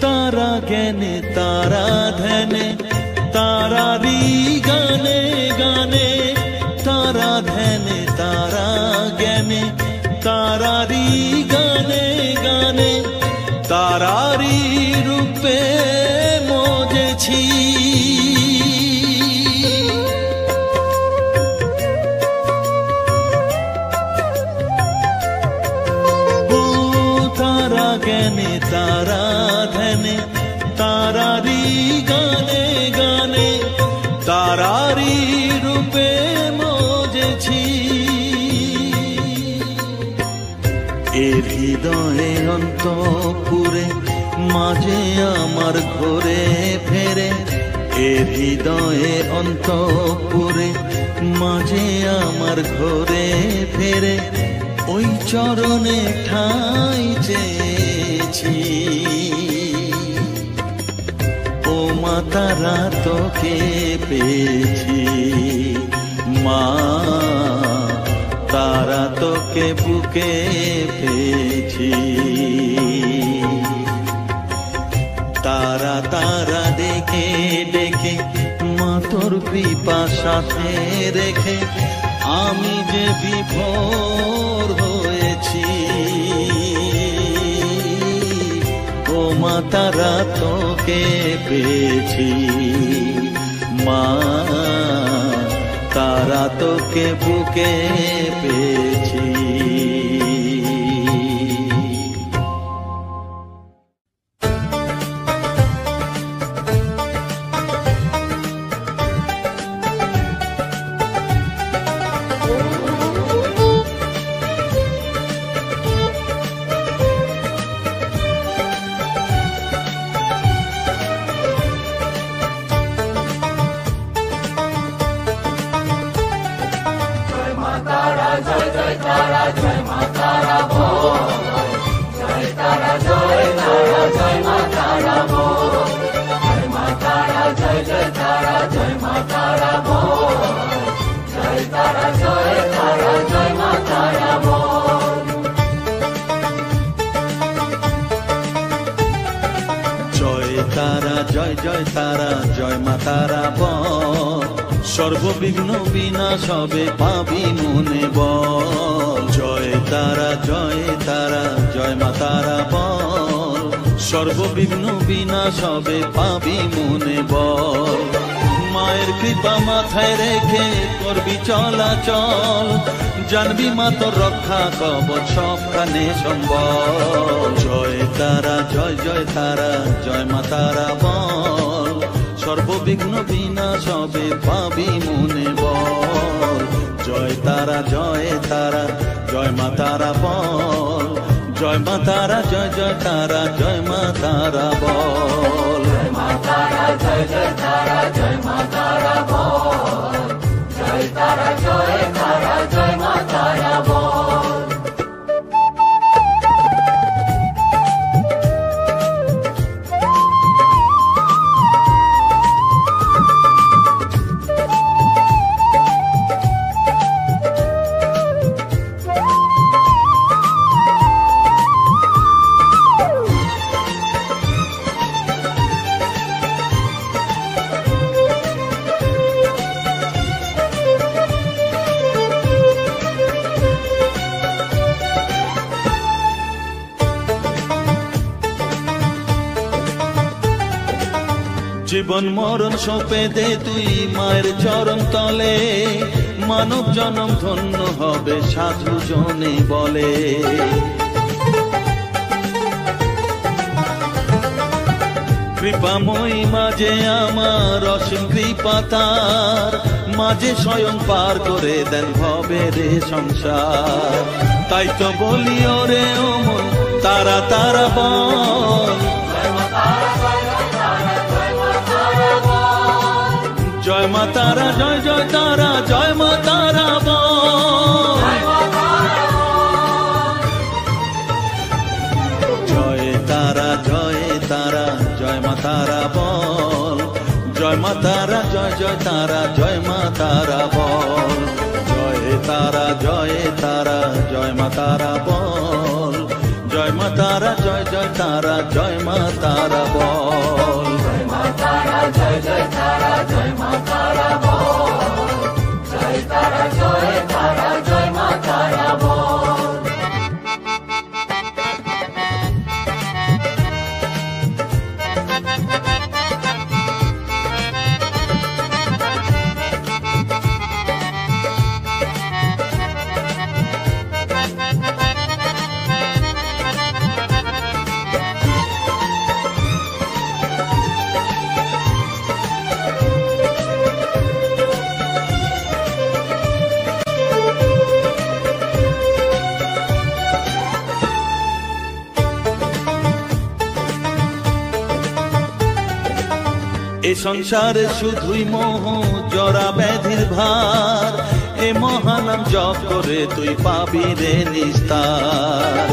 তারা জ্ঞানে তারা ধ্যানে তারারি গানে গানে, তারা ধ্যানে তারা জ্ঞানে তারারি গানে গানে, তারারি রূপে মজেছি। ও তারা জ্ঞানে তারা ধ্যানে তারারি গানে গানে, তারারি রূপে মজেছি। এর হৃদয়ে অন্তপুরে মাঝে আমার ঘরে ফেরে, এর হৃদয়ে অন্তপুরে মাঝে আমার ঘরে ফেরে, ওই চরণে ঠাঁই চেয়েছি। ও মা তারা তোকে পেয়েছি, মা তারা তোকে বুকে পেয়েছি। তারা তারা ডেকে ডেকে মা তোর কৃপা সাথে রেখে আমি যে বিভোর হয়েছি। ও মা তারা তোকে পেয়েছি, মা তারা তোকে বুকে পেয়েছি। তারা জয় মা তারা বল, জয় তারা জয় মা তারা বল। জয় তারা জয় তারা জয় মা তারা বল, সর্ববিঘ্ন বিনাশ হবে পাবি মনে বল। জয় তারা জয় মা তারা বল, সর্ববিঘ্ন বিনাশ হবে পাবি মনে বল। মায়ের কৃপা মাথায় রেখে করবি চলাচল, জানবি মা তোর রক্ষা কবচ সবখানে সম্বল। জয় তারা জয় তারা জয় মা তারা বল, সর্ববিঘ্ন বিনাশ হবে পাবি মনে বল। জয় তারা জয় মা তারা বল, জয় মা তারা জয় তারা জয় মা তারা বল। জয় মা তারা জয় তারা জয় মা তারা বল, জয় তারা জয় মা তারা বল। জীবন মরণ সঁপে দে তুই মায়ের চরণ তলে, মানব জনম ধন্য হবে সাধু জনে বলে। কৃপাময়ী মাঝে আমার অসীম কৃপা তার, মাঝে স্বয়ং পার করে দেন ভবের সংসার। তাই তো বলি ওরে ও মন তারা তারা বল, জয় মা তারা জয় তারা জয় মা তারা বল। জয় তারা জয় মা তারা বল, জয় মা তারা জয় তারা জয় মা তারা বল। জয় তারা জয় মা তারা বল, জয় মা তারা জয় তারা জয় মা তারা বল। জয় মা তারা জয় তারা জয় মা তারা বল, জয় তারা জয় মা তারা বল। এ সংসারে শুধুই মোহ জরা ব্যাধির ভার, এ মহানাম জপ করে তুই পাবি রে নিস্তার।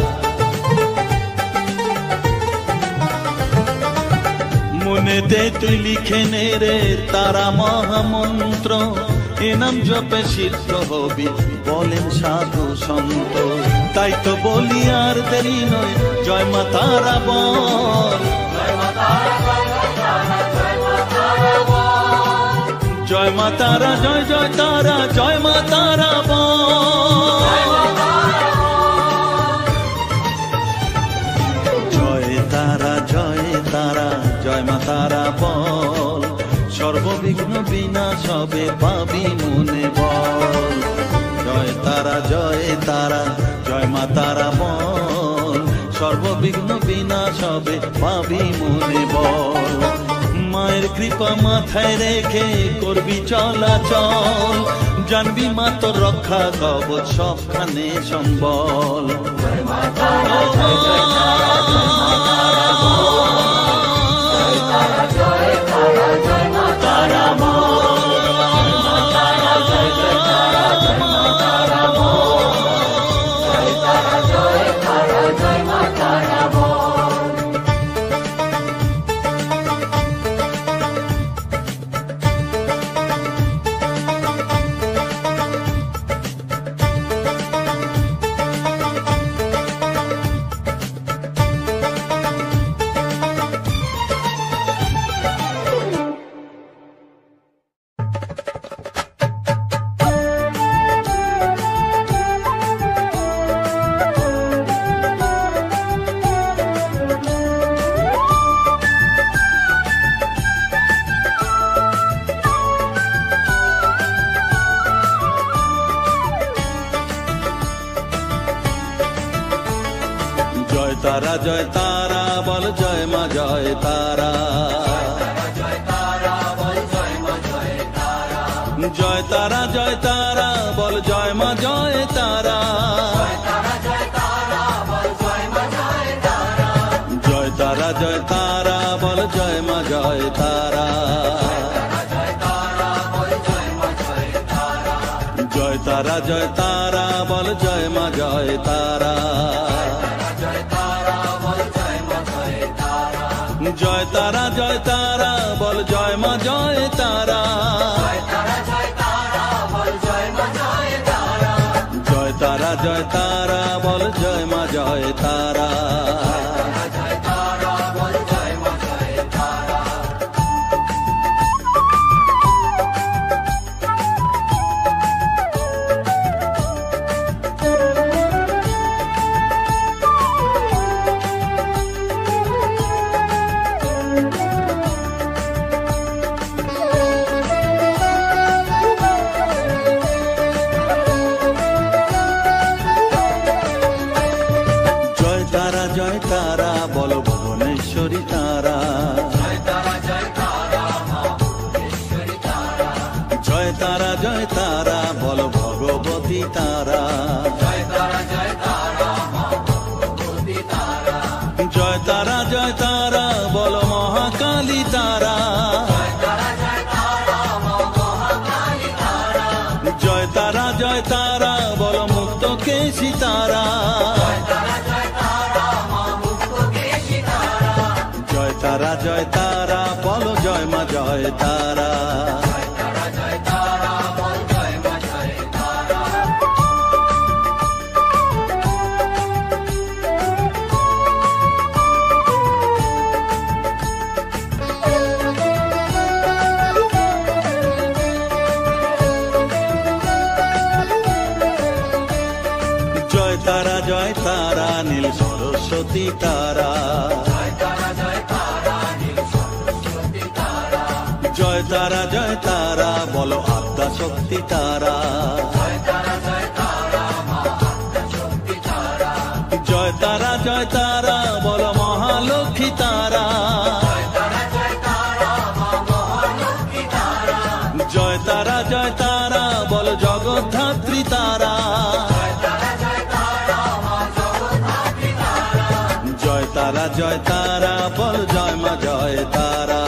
মনেতে তুই লিখে নে রে তারা মহামন্ত্র, এ নাম জপে সিদ্ধ হবি বলেন সাধু সন্ত। তাই তো বলি আর দেরি নয় জয় মা তারা বল, জয় মা তারা জয় মা তারা জয় তারা জয় মা তারা বল। জয় তারা জয় মা তারা বল, সর্ববিঘ্ন বিনাশ হবে পাবি মনে বল। জয় তারা জয় মা তারা বল, সর্ববিঘ্ন বিনাশ হবে পাবি মনে বল। মায়ের কৃপা মাথায় রেখে করবি চলাচল, জানবি মা তোর রক্ষা কবচ সবখানে সম্বল। জয় মা তারা জয় তারা জয় মা তারা বল। জয় তারা বল জয় মা জয় তারা, জয় তারা বল জয় মা জয় তারা, জয় তারা বল জয় মা জয় তারা, জয় তারা বল জয় মা জয় তারা, জয় তারা বল জয় মা জয় তারা। জয় তারা বল ভুবনেশ্বরী তারা, জয় তারা বল ভগবতী তারা, জয় তারা বল মহাকালী তারা, জয় তারা বল মুক্ত কেশী তারা, জয় তারা বল জয় মা জয় তারা। জয় তারা নীল সরস্বতী তারা, জয় তারা বল আদ্যা শক্তি তারা, জয় তারা বল মহালক্ষ্মী তারা, জয় তারা বল জগদ্ধাত্রী তারা, জয় তারা বল জয় মা জয় তারা।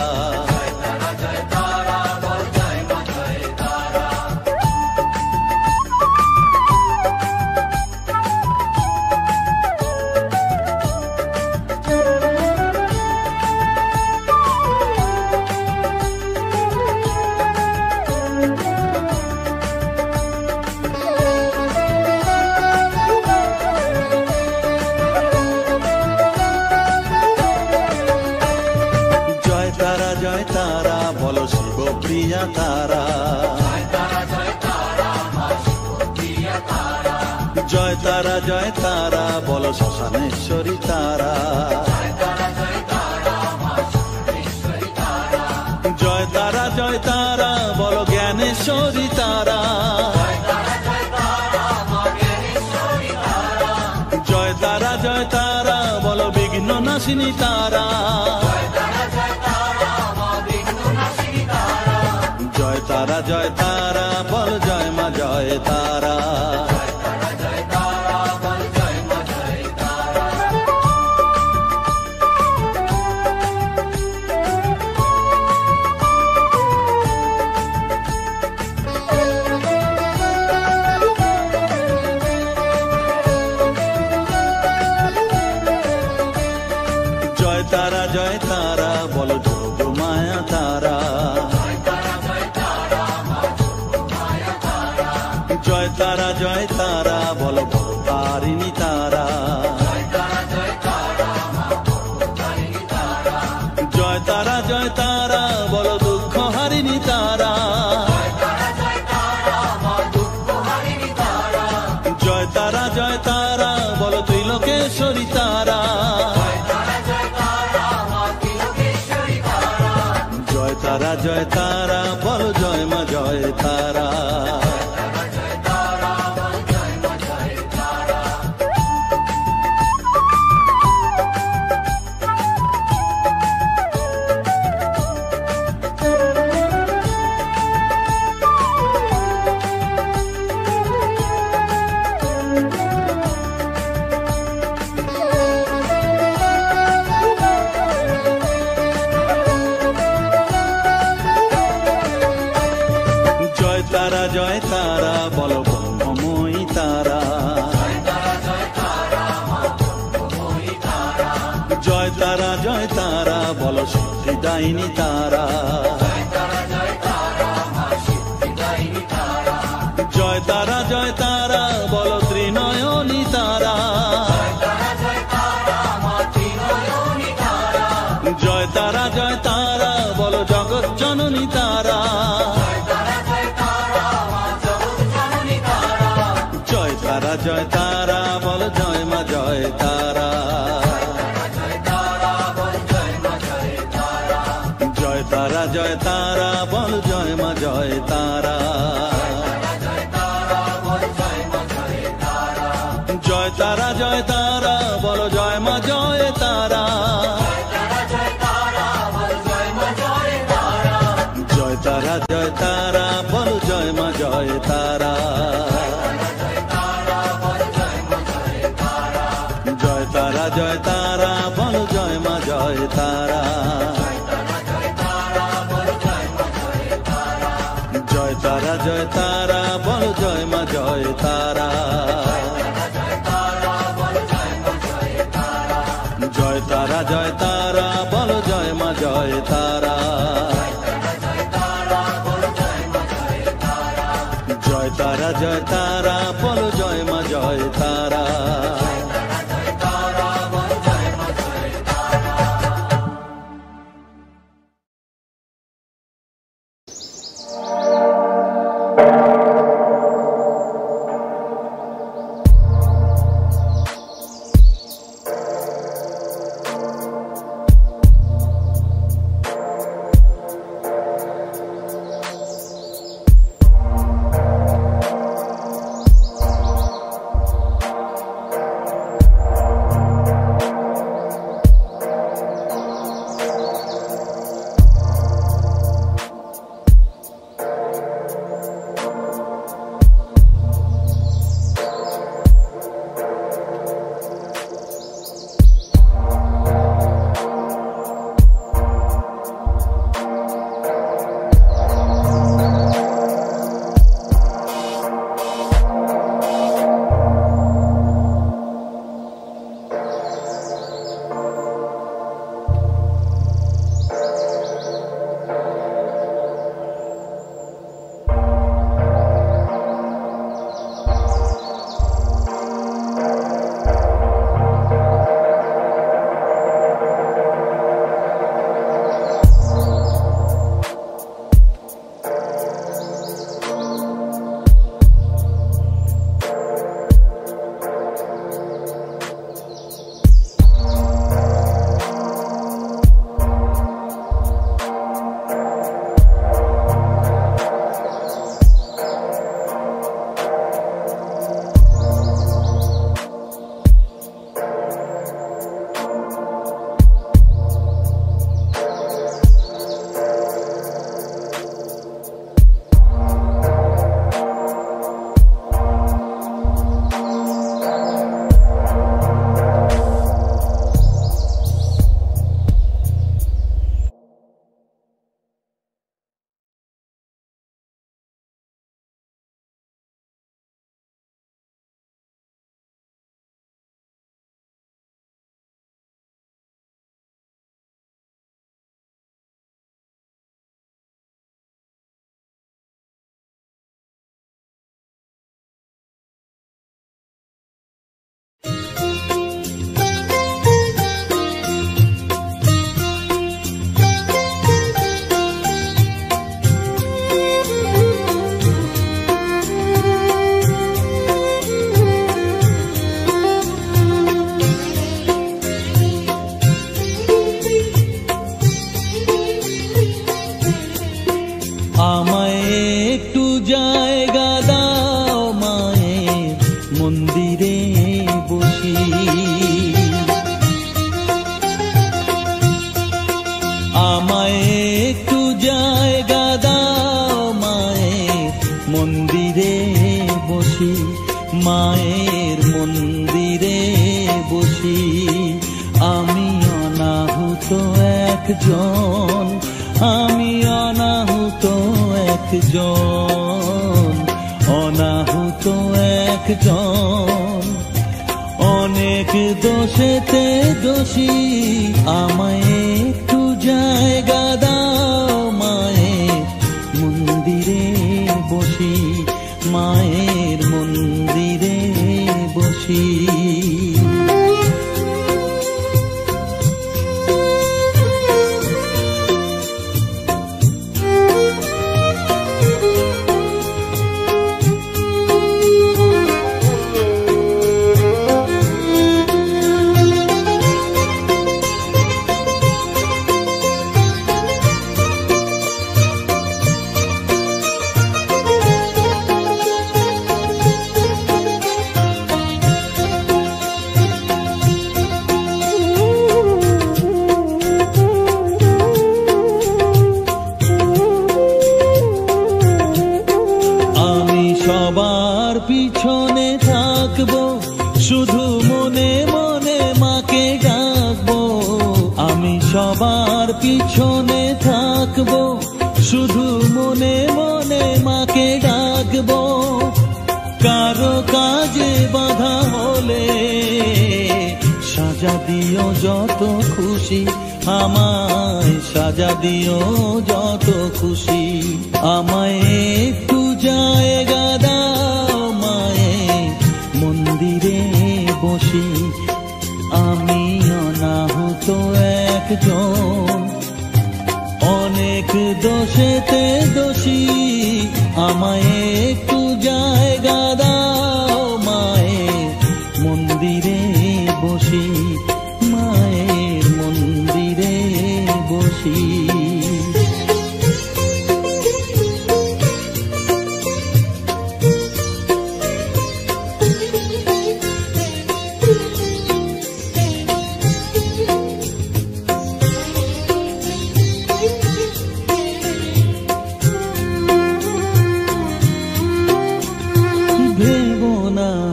জয় তারা বল শিবপ্রিয়া তারা, জয় তারা বল শ্মশানেশ্বরী তারা, জয় তারা বল জ্ঞানেশ্বরী তারা, জয় তারা বল বিঘ্ন নাশিনী তারা, জয় তারা বল জয় মা জয় তারা। জয় তারা বল যোগ মায়া তারা, জয় তারা বল ভবতারিণী তারা, জয় তারা বল দুঃখ হারিণী তারা, জয় তারা বল ত্রিলোকেশ্বরী তারা, জয় তারা বল জয় মা জয় তারা। দায়নি তারা। জয় তারা জয় তারা বলো ত্রিনয়নী তারা। জয় তারা জয় তারা বলো জগৎ জননী তারা। জয় তারা জয় তারা বলো জয় মা জয় তারা। জয় তারা জয় তারা বল জয় মা জয় তারা। জয় তারা জয় তারা বলো জয় মা জয় তারা। জয় তারা জয় তারা বলো জয় মা জয় তারা। জয় তারা জয় তারা বলো জয় মা জয় তারা। জয় তারা জয় তারা বলো জয় মা জয় তারা। জয় তারা জয় তারা বলো জয় মা জয় তারা। জয় তারা জয় তারা বলো জয় মা জয় তারা। মায়ের মন্দিরে বসি আমি অনাহুত একজন, আমি অনাহুত একজন, অনাহুত একজন। অনেক দোষেতে দোষী আমায় একটু জায়গা দাও মায়ের মন্দিরে বসি, মায়ের মন্দিরে বসি। সবার পিছনে থাকবো, শুধু মনে মনে মাকে ডাকবো। আমি সবার পিছনে থাকবো, শুধু মনে মনে মাকে ডাকবো। কারো কাজে বাধা হলে সাজা দিও যত খুশি, আমায় সাজা দিও যত খুশি। আমায় একটু জায়গা দাও মায়ের মন্দিরে বসি, আমি অনাহুত একজন, অনেক দোষেতে দোষী। আমায় একটু জায়গা দাও মায়ের মন্দিরে বসি, মায়ের মন্দিরে বসি।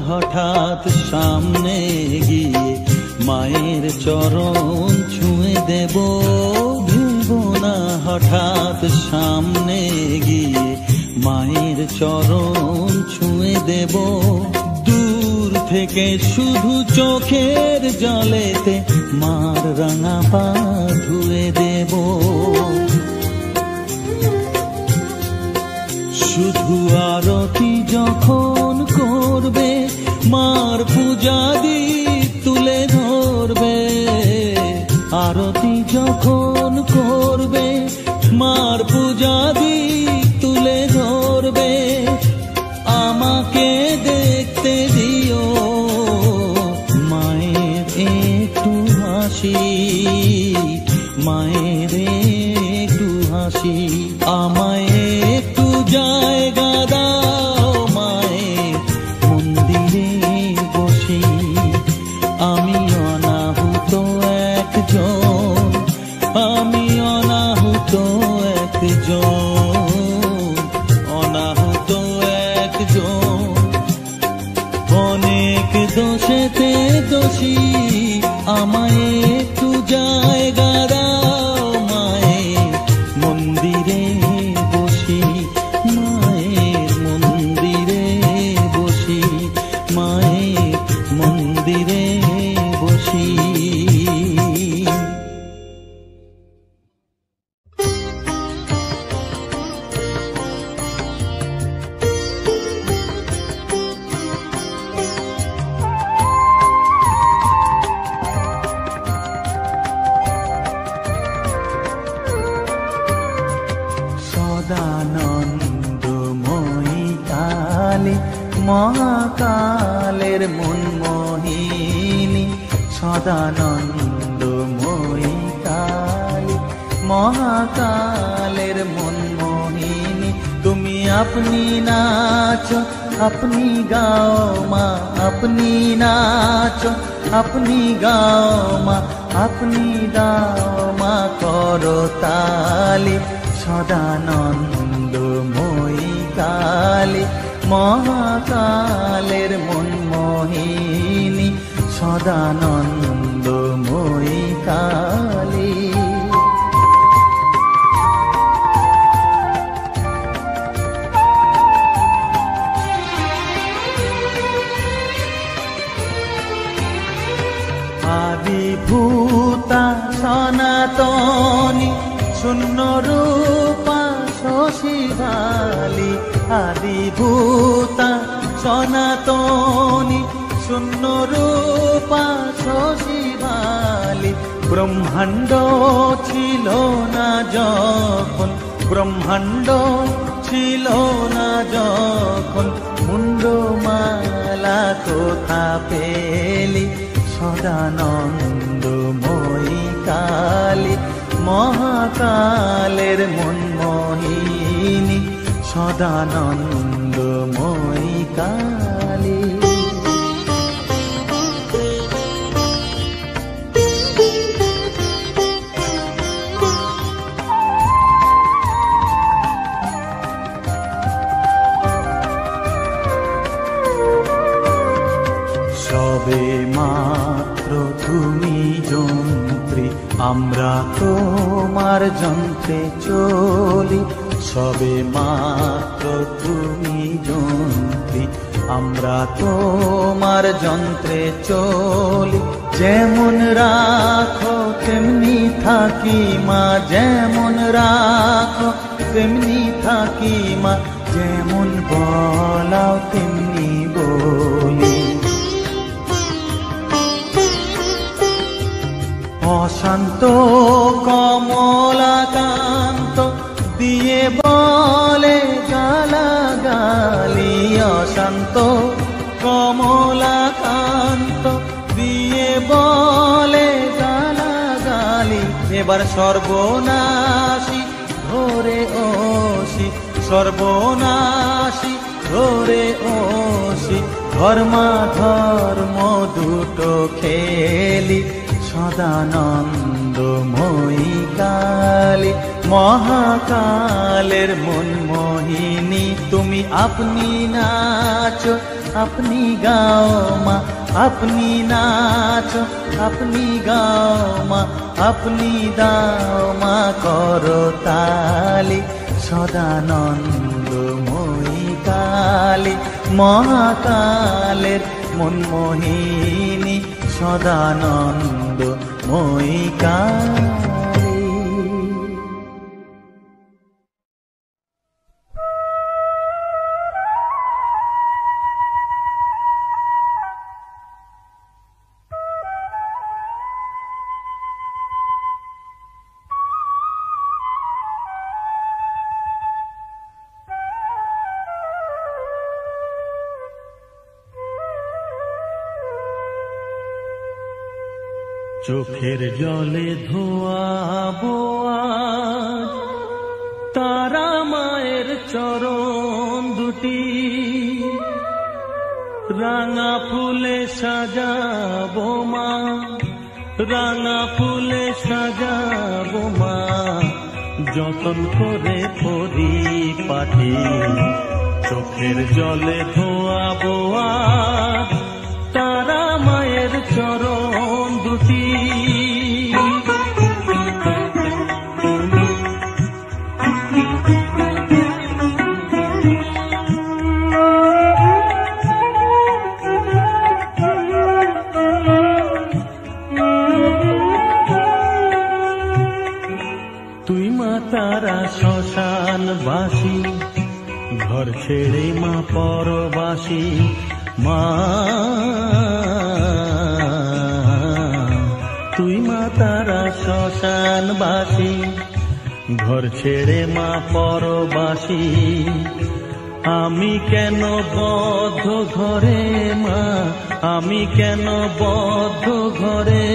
হঠাৎ সামনে গিয়ে মায়ের চরণ ছুঁয়ে দেব, ভেবো না হঠাৎ সামনে গিয়ে মায়ের চরণ ছুঁয়ে দেব। দূর থেকে শুধু চোখের জলেতে মার রাঙা পা ধুয়ে দেব। শুধু আরতি যখন করবে, মার পূজা দীপ তুলে ধরবে। আরতি যখন করবে, মার পূজা দীপ তুলে ধরবে। আমাকে দেখতে দিও মায়ের একটু হাসি, মায়ের একটু হাসি। আমায় একটু জায়গা দাও মায়ের মন্দিরে বসি, আমি অনাহুত একজন, আমি অনাহুত একজন, অনাহুত একজন, অনেক দোষেতে দোষী। আমায় একটু জায়গা দাও মায়ের মন্দিরে বসি, মায়ের মন্দিরে বসি, মায়ের মন্দিরে বসি। সদানন্দময়ী কালী মহাকালের মনমোহিনী, সদানন্দময়ী কালী মহাকালের মনমোহিনী। তুমি আপনি নাচো, আপনি গাও মা, আপনি নাচো, আপনি গাও মা, আপনি গাও মা, করো তালি। সদানন্দময়ী কালী মহাকালের মনমোহিনী, সদানন্দময়ী কালী। আদিভূতা সনাতনী শিবালি আদিভূতা সনাতনী শূন্য রূপা শিবালি ব্রহ্মাণ্ড ছিল না যখন ব্রহ্মাণ্ড ছিল না যখন মুন্ডমালা কোথা পেলি সদানন্দময়ী কালী মহাকালের মনমোহিনী সদানন্দময়ী কালী। সবে মাত্র তুমি যন্ত্রী আমরা তোমার যন্ত্রে চলি সবে মাত্র তুমি যন্ত্রী আমরা তোমার যন্ত্রে চলি যেমন রাখো তেমনি থাকি মা যেমন রাখো তেমনি থাকি মা যেমন বলাও তেমনি বলি অশান্ত কমলাকান্ত দিয়ে বলে গালাগালি অশান্ত কমলাকান্ত দিয়ে বলে গালাগালি এবার সর্বনাশী ধরে ওসি সর্বনাশী ধরে ওসি ধর্মাধর্ম দুটো খেলি সদানন্দময়ী কালী মহাকালের মনমোহিনী তুমি আপনি নাচো আপনি গাও মা আপনি নাচো আপনি গাও মা আপনি দাও মা করো তালি সদানন্দময়ী কালী মহাকালের মনমোহিনী সদানন্দময়ী কালী। চোখের জলে ধোয়াবো আজ তারা মায়ের চরণ দুটি রাঙা ফুলে সাজাবো মা রাঙা ফুলে সাজাবো মা যতন করে পরিপাটি চোখের জলে ধোয়াবো আজ তারা মায়ের চরণ দুটি তুই মা তারা শ্মশানবাসী ঘর ছেড়ে মা পরবাসী মা তুই মা তারা শ্মশানবাসী ঘর ছেড়ে মা পরবাসী আমি কেন বদ্ধ ঘরে মা আমি কেন বদ্ধ ঘরে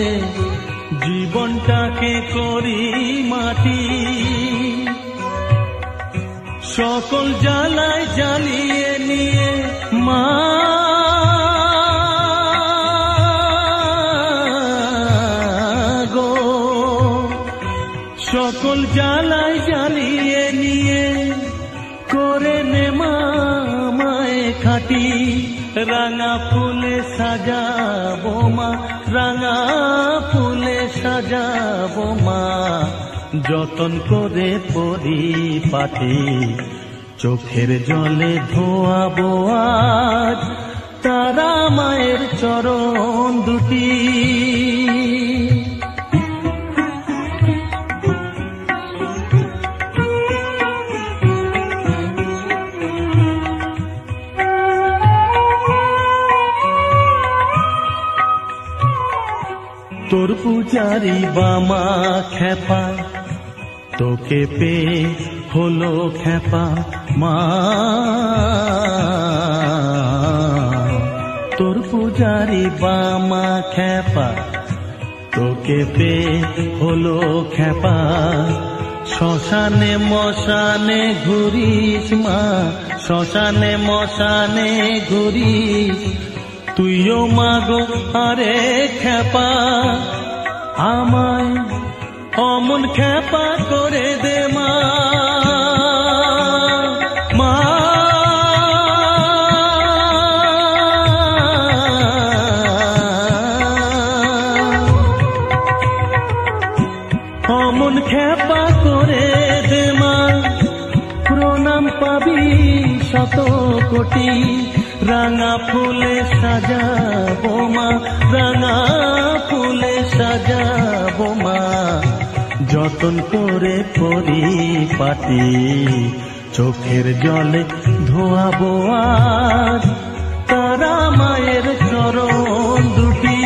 জীবনটাকে করি মাটি সকল জ্বালায় জ্বালিয়ে নিয়ে মা গো সকল জ্বালায় জ্বালিয়ে নিয়ে করে নে মা মায়ে খাটি রাঙা ফুলে সাজাবো মা রাঙা ফুলে সাজাবো মা যতন করে পরিপাটি চোখের জলে ধোয়াবো আজ তারা মায়ের চরণ দুটি তোর পূজারি বামা খেপা, তোকে পে হলো খেপা মা। তোর পূজারি বামা খেপা, তোকে পে হলো খেপা। শ্মশানে মশানে ঘুরিস মা, শ্মশানে মশানে ঘুরিস। তুইও মাগো আরে খেপা, আমায় অমন খেপা করে দে মা। মা অমন খেপা করে দে মা। প্রণাম পাবি শত কোটি, রাঙা ফুলে সাজাবো মা, রাঙা ফুলে সাজাবো মা। যতন করে পরিপাটি, চোখের জলে ধোয়াবো আর তারা মায়ের চরণ দুটি।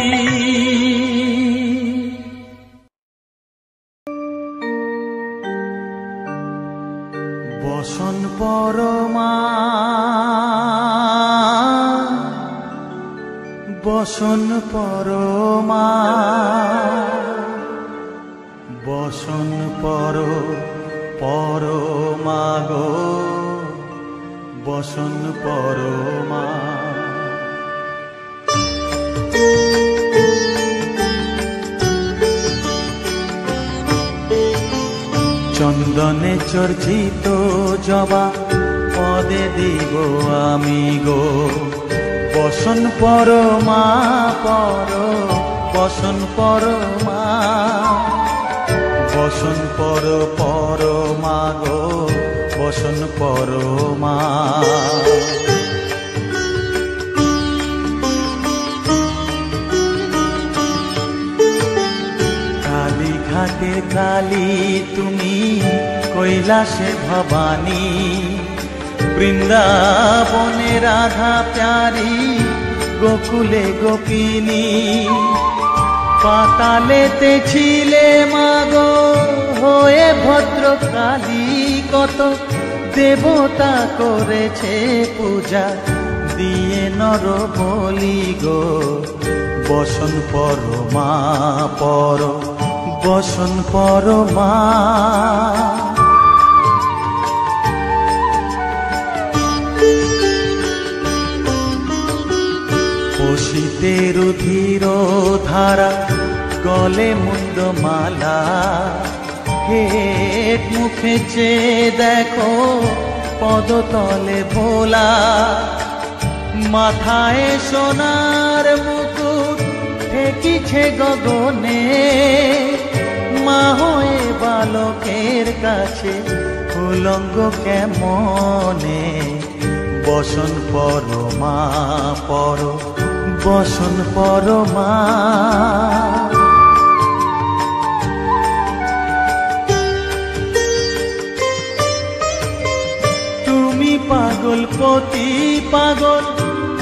বসন পরমা, বসন পরমা, বসন পরমা গো, বসন পরমা। চন্দনে চর্চিত জবা পদে দিব আমি গো, বসন পরমা পর, বসন পরমা। বসন পরমা গো, বসন পরমা। কালী ঘাটের কালী তুমি, কৈলাসে ভবানী, বৃন্দাবনে রাধা প্যারি, গোকুলে গোপিনী। পাতালেতে ছিলে মাগো হয়ে ভদ্রকালী, কত দেবতা করেছে পূজা দিয়ে নর বলি গো। বসন পরমা পর, বসন পরমা। বসিতে রুধির ধারা, গলে মুন্ড মালা। হেট মুখে চেয়ে দেখো পদতলে ভোলা। মাথায় সোনার মুকুট ঠেকিছে গগনে, মা হয়ে বালকের কাছে উলঙ্গ কেমনে। বসন পরমা পর, বসন পরমা। তুমি পাগল পতি পাগল,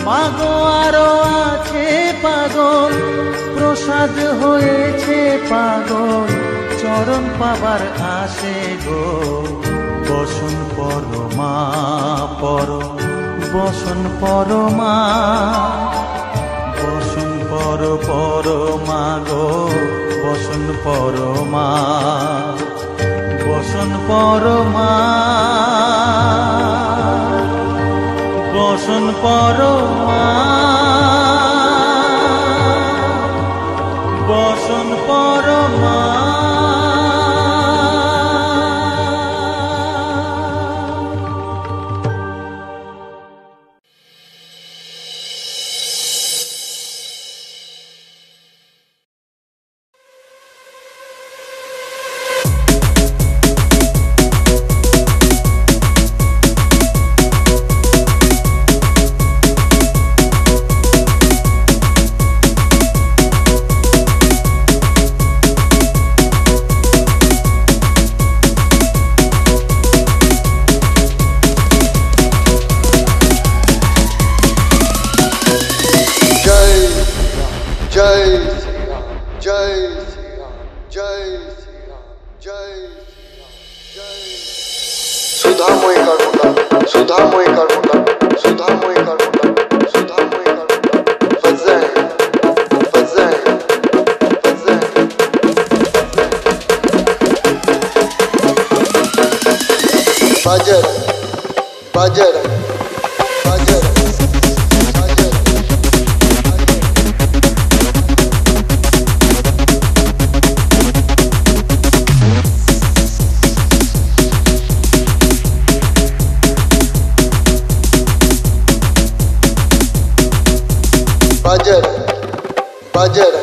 মাগো আরো আছে পাগল। প্রসাদ হয়েছে পাগল, চরণ পাবার আসে গো। বসন পরমা পর, বসন পরমা। বসন পরমা গো, বসন পরমা। বসন পরমা, বসন পরমা, বসন পরমা। सुधामय कर्मकांड सुधामय कर्मकांड सुधामय कर्मकांड सुधामय कर्मकांड फज़ैल फज़ैल फज़ैल फजर फजर फजर फजर फजर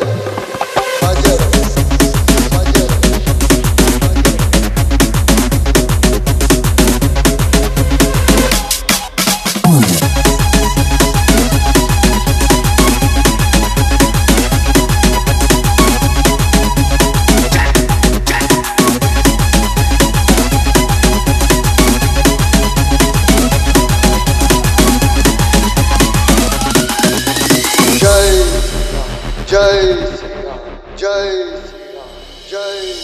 जय श्री राम जय श्री राम जय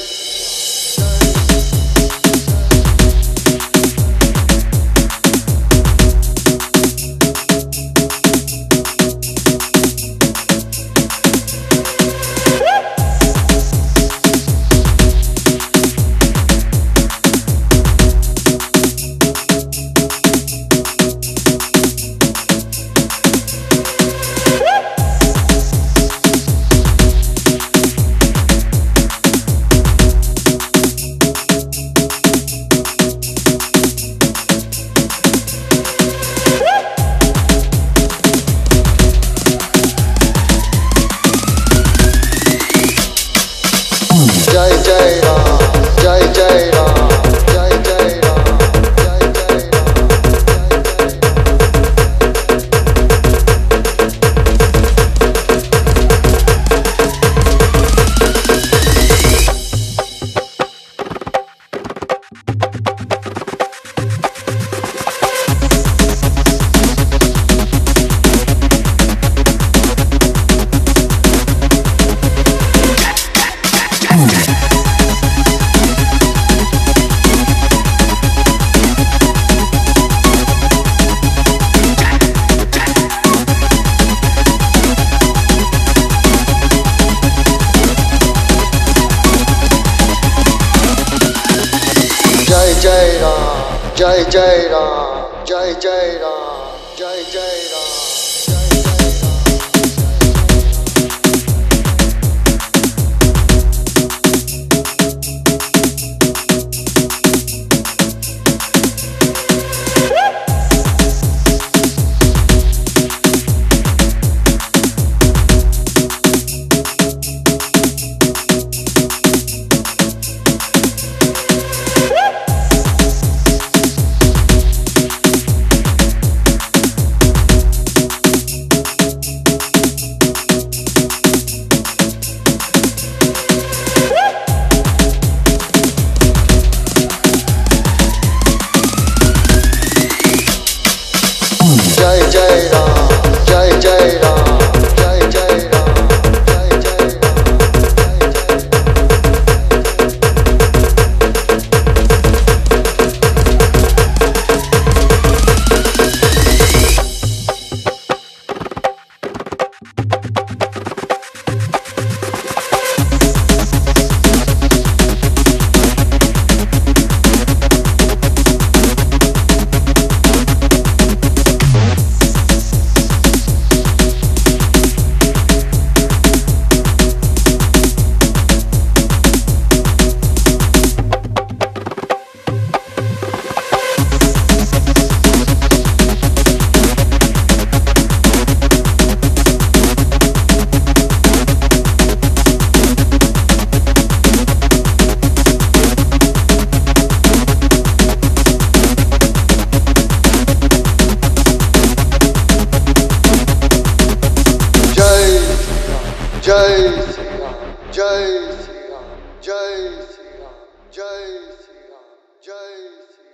जय राम जय जय राम जय जय राम जय जय जय राम जय जय राम जय जय राम जय जय राम जय जय राम जय जय राम जय जय राम जय जय जय श्री राम जय श्री राम जय श्री राम जय श्री राम जय श्री